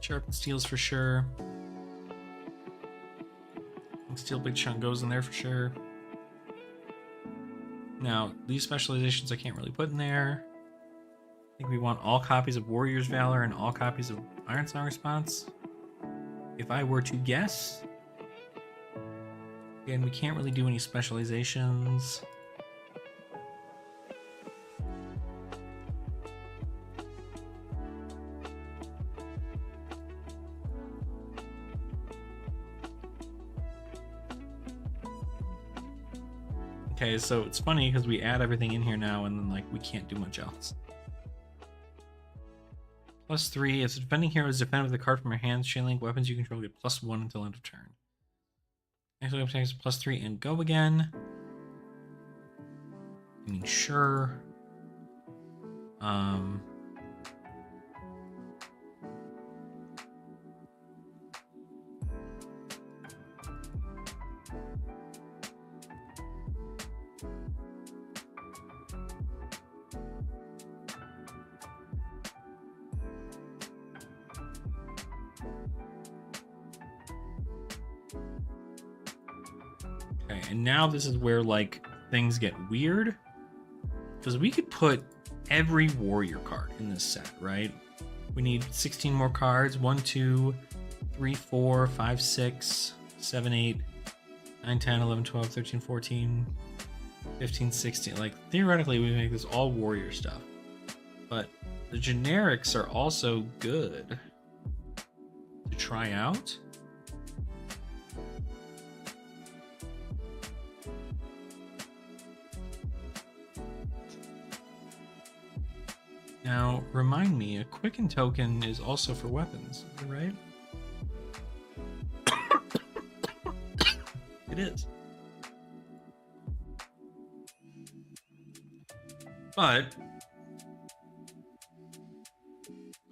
Speaker 1: Sharpened Steels for sure. Steel Big Chunk goes in there for sure. Now, these specializations I can't really put in there. I think we want all copies of Warrior's Valor and all copies of Iron Song response. If I were to guess. Again, we can't really do any specializations. Okay, so it's funny because we add everything in here now and then like we can't do much else. +3, if the defending hero is defended with a card from your hand, chain link weapons you control get +1 until end of turn. Next weapon takes +3 and go again. I mean, sure. Um, okay, and now this is where like things get weird, because we could put every warrior card in this set, right? We need 16 more cards. 1, 2, 3, 4, 5, 6, 7, 8, 9, 10, 11, 12, 13, 14, 15, 16. Like, theoretically, we make this all warrior stuff. But the generics are also good to try out. Now, remind me, a Quicken token is also for weapons, is that right? It is. But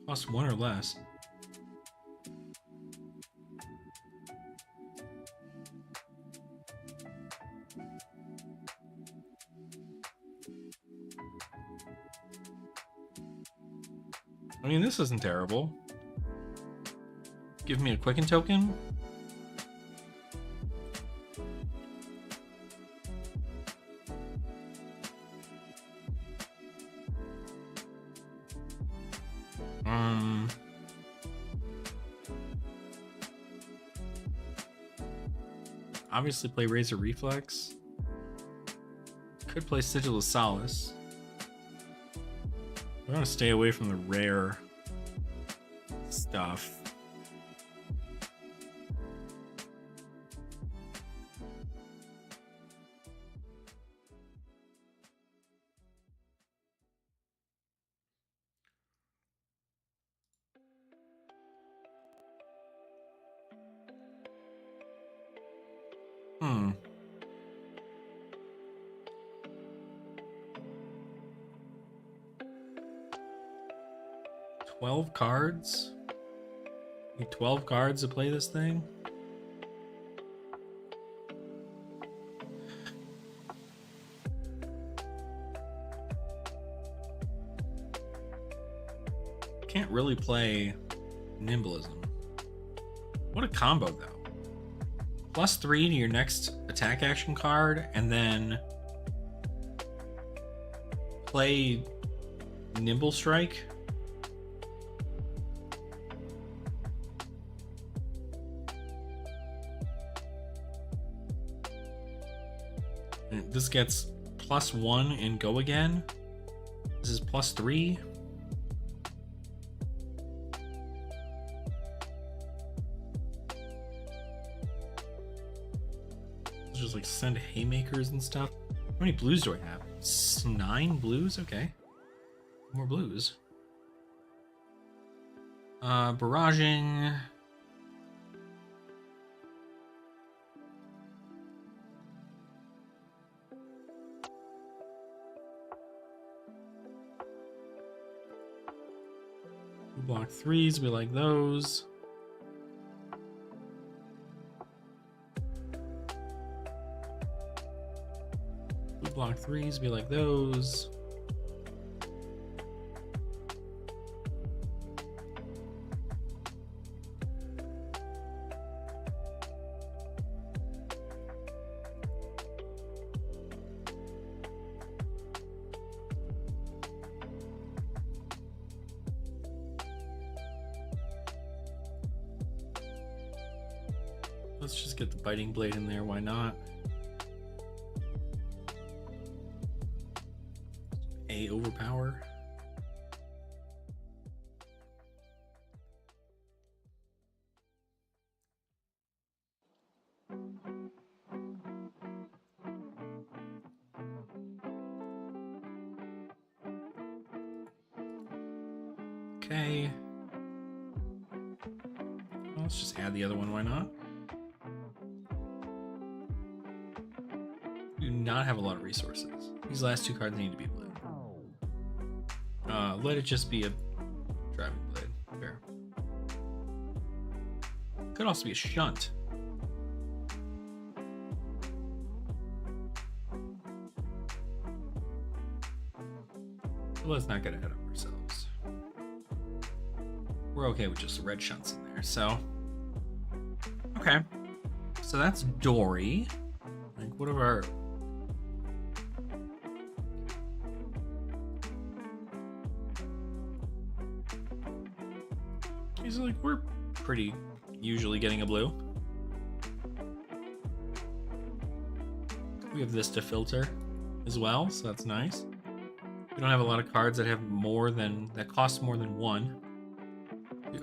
Speaker 1: costs 1 or less. I mean, this isn't terrible. Give me a Quicken token. Obviously play Razor Reflex. Could play Sigil of Solace. I want to stay away from the rare stuff. Hmm. 12 cards? Need 12 cards to play this thing? Can't really play Nimblism. What a combo, though. +3 to your next attack action card, and then play Nimble Strike. And this gets +1 and go again. This is +3. Just like send haymakers and stuff. How many blues do I have? 9 blues? Okay. More blues. Barraging. Block 3s, we like those. Block 3s, be like those. Let's just get the biting blade in there, why not? Overpower. Okay. Well, let's just add the other one, why not? Do not have a lot of resources. These last 2 cards need to be played. let it just be a driving blade. Fair. Could also be a shunt. But let's not get ahead of ourselves. We're okay with just the red shunts in there, so. Okay. So that's Dory. Like, what are our... He's like, we're pretty usually getting a blue. We have this to filter as well, so that's nice. We don't have a lot of cards that have more than, that cost more than one.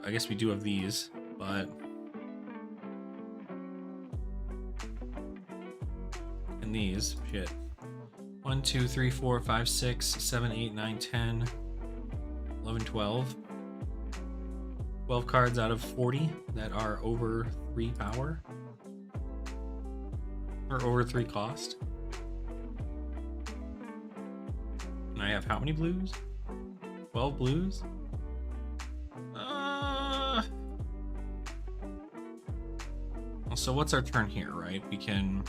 Speaker 1: I guess we do have these, but... And these, shit. 1, 2, 3, 4, 5, 6, 7, 8, 9, 10, 11, 12. 12 cards out of 40 that are over 3 power. Or over 3 cost. And I have how many blues? 12 blues? So what's our turn here, right? We can...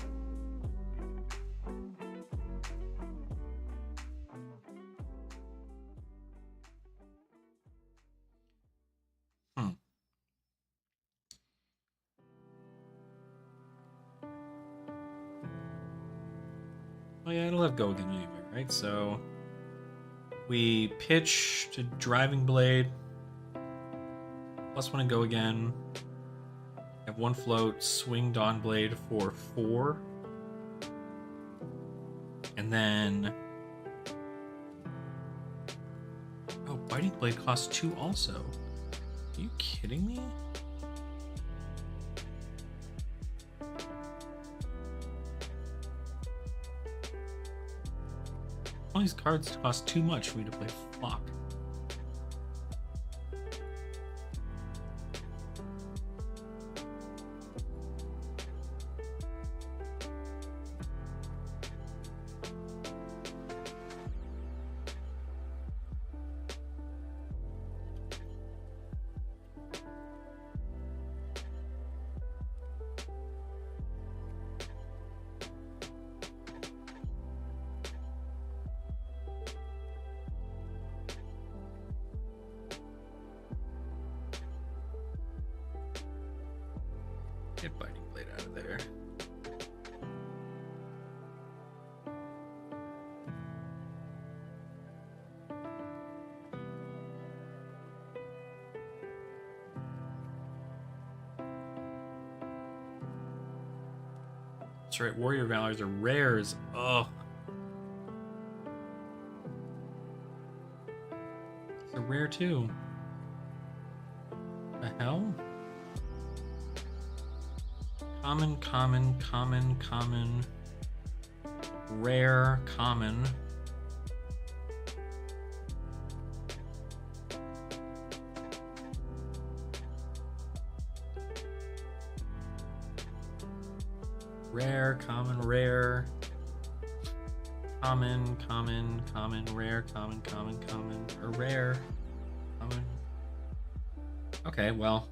Speaker 1: Oh yeah, it'll have go again anyway, right? So we pitch to driving blade. +1 and go again. Have 1 float, swing dawn blade for 4. And then... Oh, biting blade costs 2 also. Are you kidding me? All these cards cost too much for me to play flock. Get biting blade out of there. That's right, Warrior Valors are rares. Oh. It's a rare too. The hell? Common, common, common, common, rare, common. Rare, common, rare. Common, common, common, rare, common, common, common, or rare, common. Okay, well.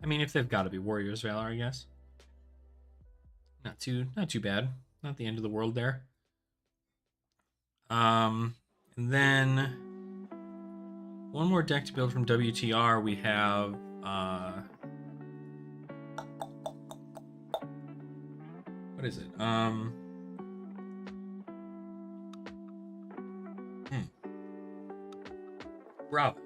Speaker 1: I mean, if they've got to be Warriors Valor, I guess. Not too bad. Not the end of the world there. And then one more deck to build from WTR. We have what is it? Bravo.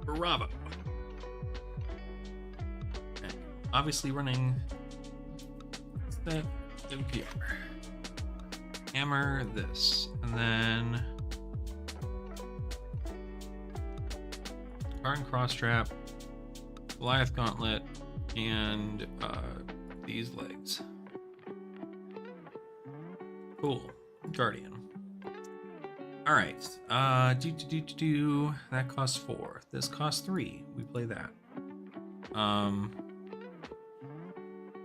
Speaker 1: Bravo. Okay. Obviously running that MPR. Hammer this, and then
Speaker 2: Spartan Cross Trap, Goliath Gauntlet, and these legs. Cool. Guardian. All right. That costs 4. This costs 3. We play that.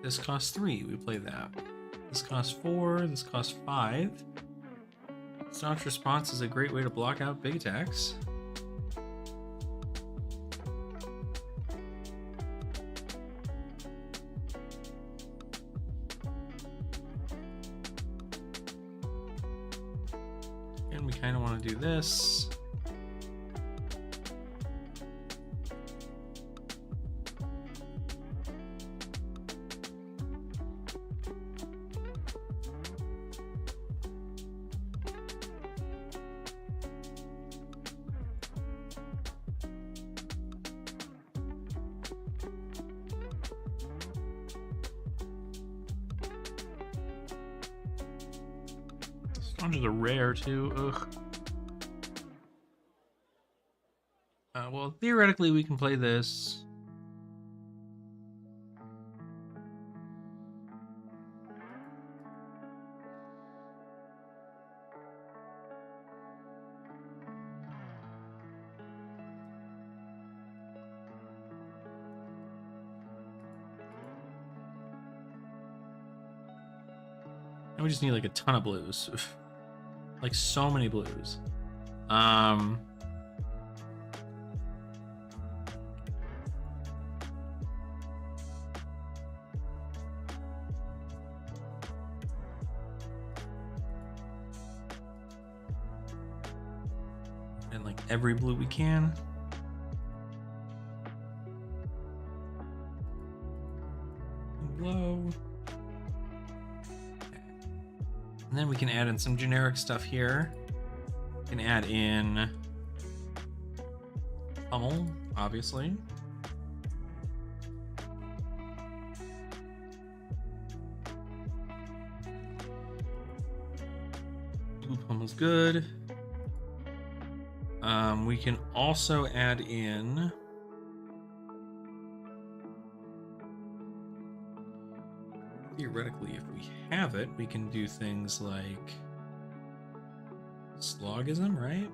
Speaker 2: This costs 3. We play that. This costs 4. This costs 5. Staunch Response is a great way to block out big attacks. And we kind of want to do this. Staunch is a rare too. Ugh. Well, theoretically, we can play this. And we just need like a ton of blues. Like so many blues. And like every blue we can. Low. And then we can add in some generic stuff here. We can add in Pummel, obviously. Blue Pummel's good. We can also add in theoretically, if we have it, we can do things like Slogism, right?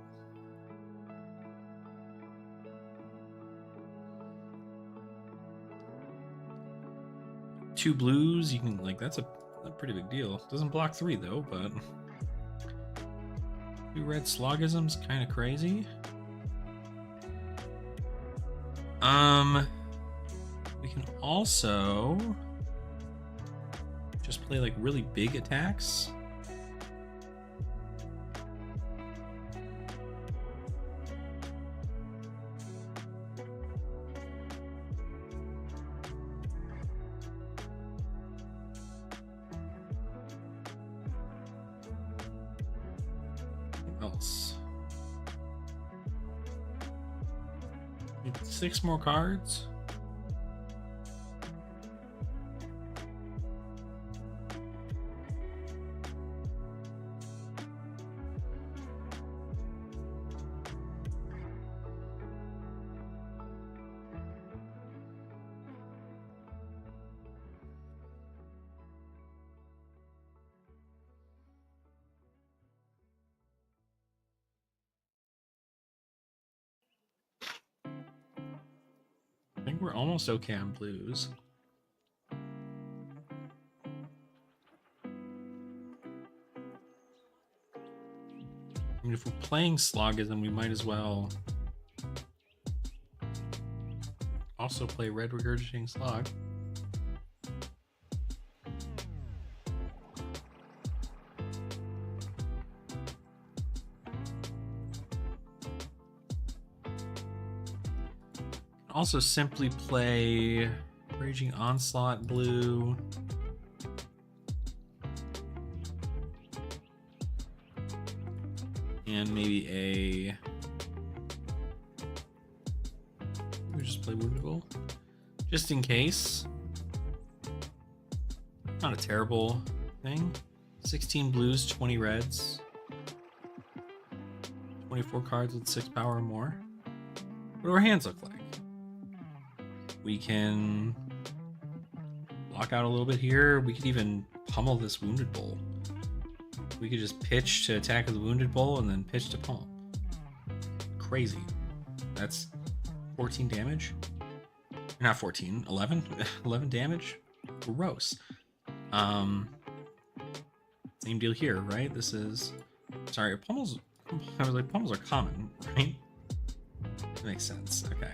Speaker 2: Two blues, you can like that's a pretty big deal. Doesn't block 3 though, but 2 red Slogism's kind of crazy. We can also just play like really big attacks. What else? Need 6 more cards. I think we're almost okay on blues. I mean, if we're playing Slogism, we might as well also play Red Regurgitating Slog. Also simply play Raging Onslaught blue. And maybe a... we just play Wounded Bull. Just in case. Not a terrible thing. 16 blues, 20 reds. 24 cards with 6 power or more. What do our hands look like? We can block out a little bit here. We could even pummel this Wounded Bull. We could just pitch to attack with the Wounded Bull and then pitch to pummel. Crazy. That's 14 damage. Not 14, 11? 11 damage? Gross. Same deal here, right? This is... Sorry, pummels... I was like, pummels are common, right? That makes sense. Okay.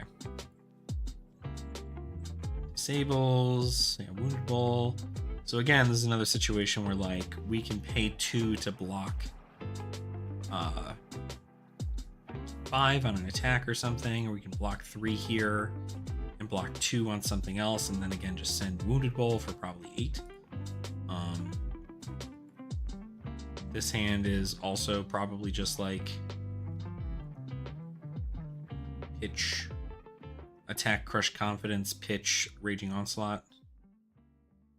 Speaker 2: Disables, yeah, Wounded Bull. So again, this is another situation where like we can pay 2 to block 5 on an attack or something, or we can block 3 here and block 2 on something else, and then again just send Wounded Bull for probably 8. This hand is also probably just like pitch, attack, crush confidence, pitch, raging onslaught.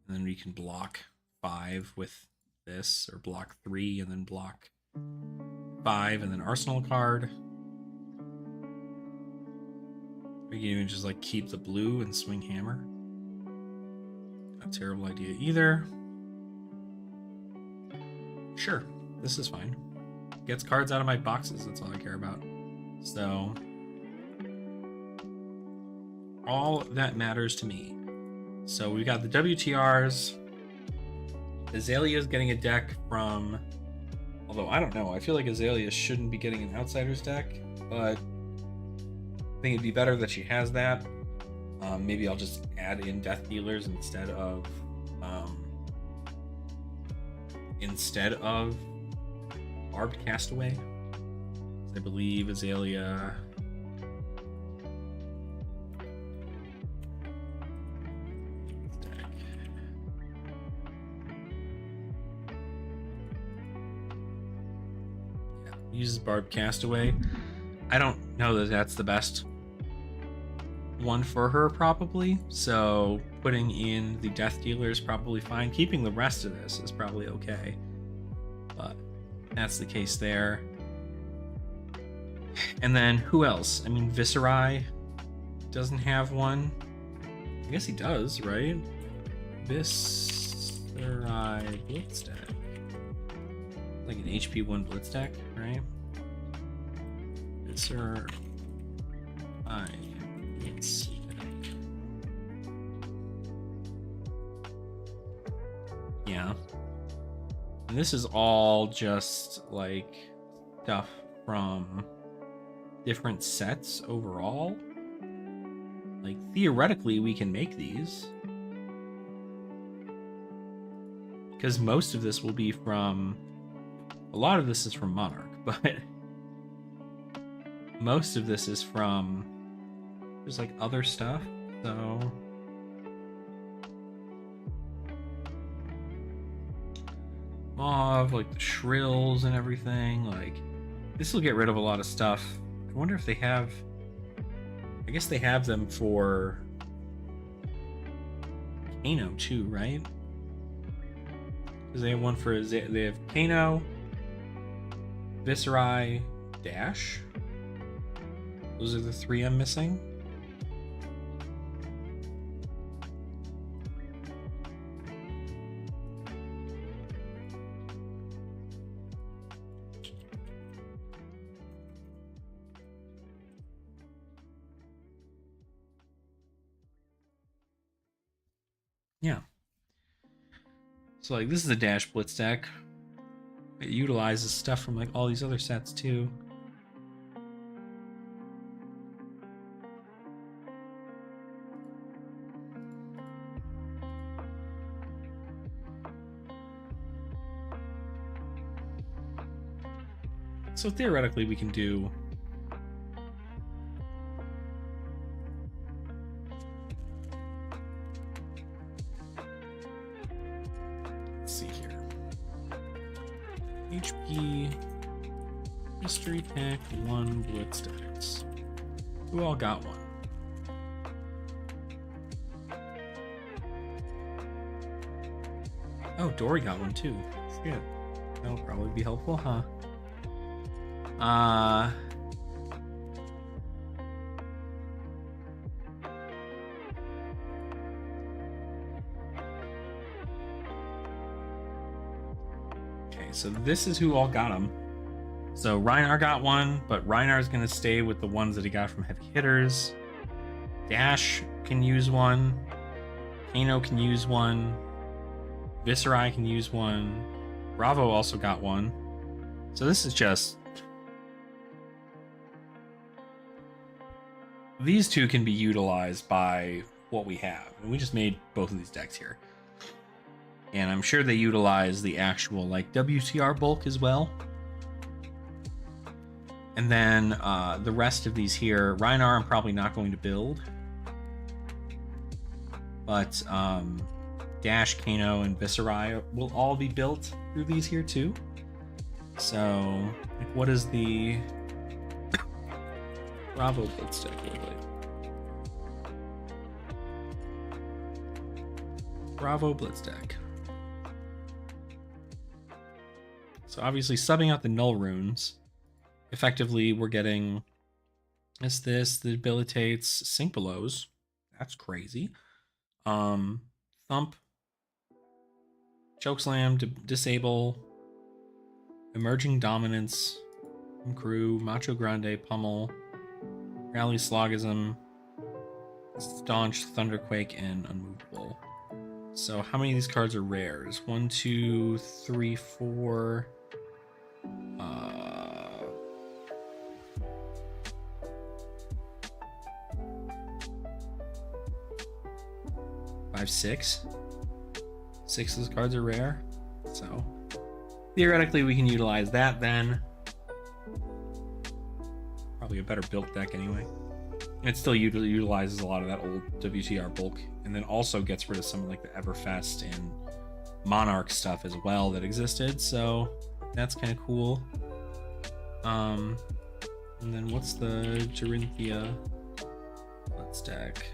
Speaker 2: And then we can block 5 with this, or block 3 and then block 5 and then arsenal card. We can even just like keep the blue and swing hammer. Not a terrible idea either. Sure, this is fine. Gets cards out of my boxes, that's all I care about. So, all that matters to me. So we got the WTRs. Azalea's getting a deck from... Although, I don't know. I feel like Azalea shouldn't be getting an Outsider's deck, but I think it'd be better that she has that. Maybe I'll just add in Death Dealers instead of Barbed Castaway. I believe Azalea... uses Barbed Castaway. I don't know that that's the best one for her, probably. So putting in the Death Dealer is probably fine. Keeping the rest of this is probably okay. But that's the case there. And then who else? I mean, Viscerai doesn't have one. I guess he does, right? Viscerai Blitz deck. Like an HP 1 Blitz deck, right? Viscerai Blitz deck. Yeah. And this is all just like stuff from different sets overall. Like theoretically we can make these, because most of this will be from, a lot of this is from Monarch, but most of this is from just like other stuff. So Mauve, like the Shrills and everything, like this will get rid of a lot of stuff. I wonder if they have, I guess they have them for Kano too, right? Because they have one for, they have Kano, Viscerai, Dash. Those are the 3 I'm missing. Yeah. So like this is a Dash Blitz deck. It utilizes stuff from like all these other sets too. So theoretically we can do HP Mystery Pack 1 Blitz decks. Who all got one? Oh, Dory got one too. Shit. That'll probably be helpful, huh?
Speaker 1: Okay, so this is who all got them. So Reinar got one, but Reinar's going to stay with the ones that he got from heavy hitters. Dash can use one. Kano can use one. Viserai can use one. Bravo also got one. So this is just... These two can be utilized by what we have. And we just made both of these decks here. And I'm sure they utilize the actual like WTR bulk as well. And then the rest of these here, Reinar I'm probably not going to build. But Dash, Kano, and Viserai will all be built through these here too. So, like, what is the Bravo Blitz deck look like? Bravo Blitz deck. So obviously subbing out the null runes, effectively we're getting this that debilitates Sink Belows. That's crazy. Thump, Chokeslam, disable, Emerging Dominance, Crew, Macho Grande, Pummel, Rally Slogism, Staunch, Thunderquake, and Unmovable. So how many of these cards are rares? 1, 2, 3, 4. 5, 6. 6 of those cards are rare. So theoretically we can utilize that then. Probably a better built deck anyway. And it still utilizes a lot of that old WTR bulk, and then also gets rid of some of like the Everfest and Monarch stuff as well that existed. So that's kind of cool. And then what's the Gerinthia Blitz deck?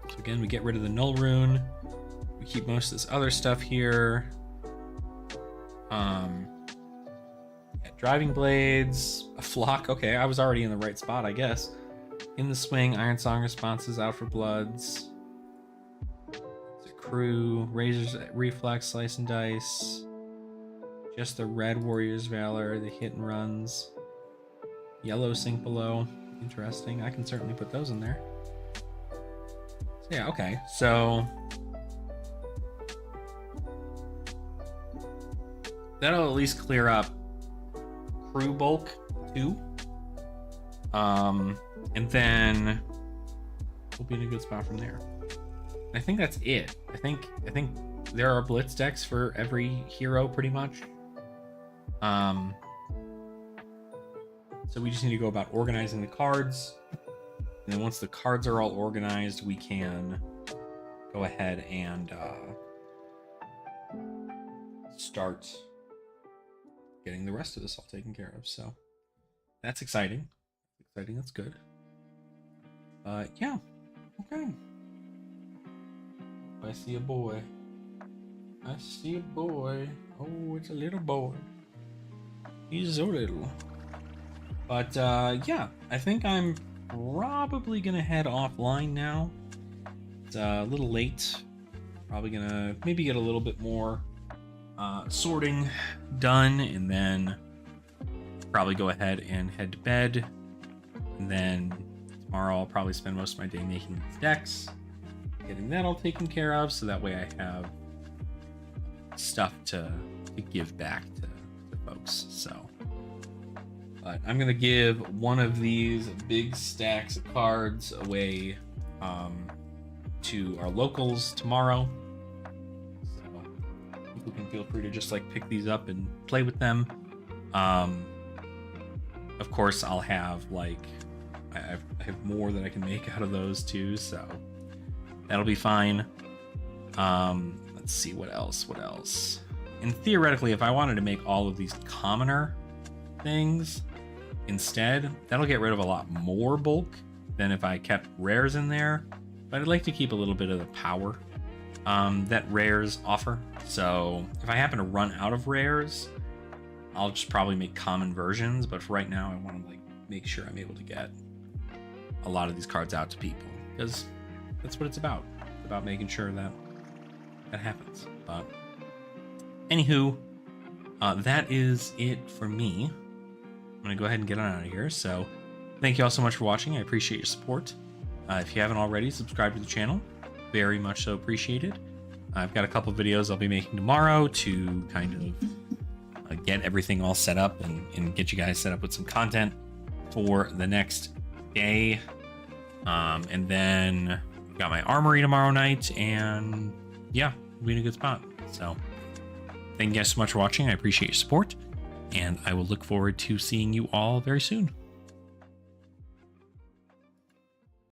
Speaker 1: So again, we get rid of the Null Rune. We keep most of this other stuff here. Driving Blades, a Flock. Okay, I was already in the right spot, I guess. In the Swing, Iron Song responses, Out for Bloods. The Crew, Razor's Reflex, Slice and Dice. Just the Red Warrior's Valor, the Hit and Runs. Yellow Sink Below. Interesting. I can certainly put those in there. So yeah, okay. So that'll at least clear up Crew bulk 2. And then we'll be in a good spot from there. I think that's it. I think there are blitz decks for every hero pretty much. So we just need to go about organizing the cards. And then once the cards are all organized, we can go ahead and start getting the rest of this all taken care of. So that's exciting. That's good. Yeah. Okay. I see a boy. I see a boy. Oh, it's a little boy. He's so little. But yeah, I think I'm probably gonna head offline now. It's a little late. Probably gonna maybe get a little bit more sorting done, and then probably go ahead and head to bed. And then tomorrow I'll probably spend most of my day making these decks, getting that all taken care of, so that way I have stuff to give back to folks. So, but I'm gonna give one of these big stacks of cards away to our locals tomorrow. So people can feel free to just like pick these up and play with them. Of course, I'll have like I have more that I can make out of those too, so that'll be fine. Let's see what else. And theoretically, if I wanted to make all of these commoner things instead, that'll get rid of a lot more bulk than if I kept rares in there. But I'd like to keep a little bit of the power that rares offer. So if I happen to run out of rares, I'll just probably make common versions. But for right now, I want to like make sure I'm able to get a lot of these cards out to people, because that's what it's about. It's about making sure that that happens. But anywho, that is it for me. I'm gonna go ahead and get on out of here. So thank you all so much for watching. I appreciate your support. If you haven't already, subscribe to the channel. Very much so appreciated. I've got a couple videos I'll be making tomorrow to kind of get everything all set up and get you guys set up with some content for the next day. And then we've got my armory tomorrow night, and yeah, we'll be in a good spot. So thank you guys so much for watching. I appreciate your support, and I will look forward to seeing you all very soon.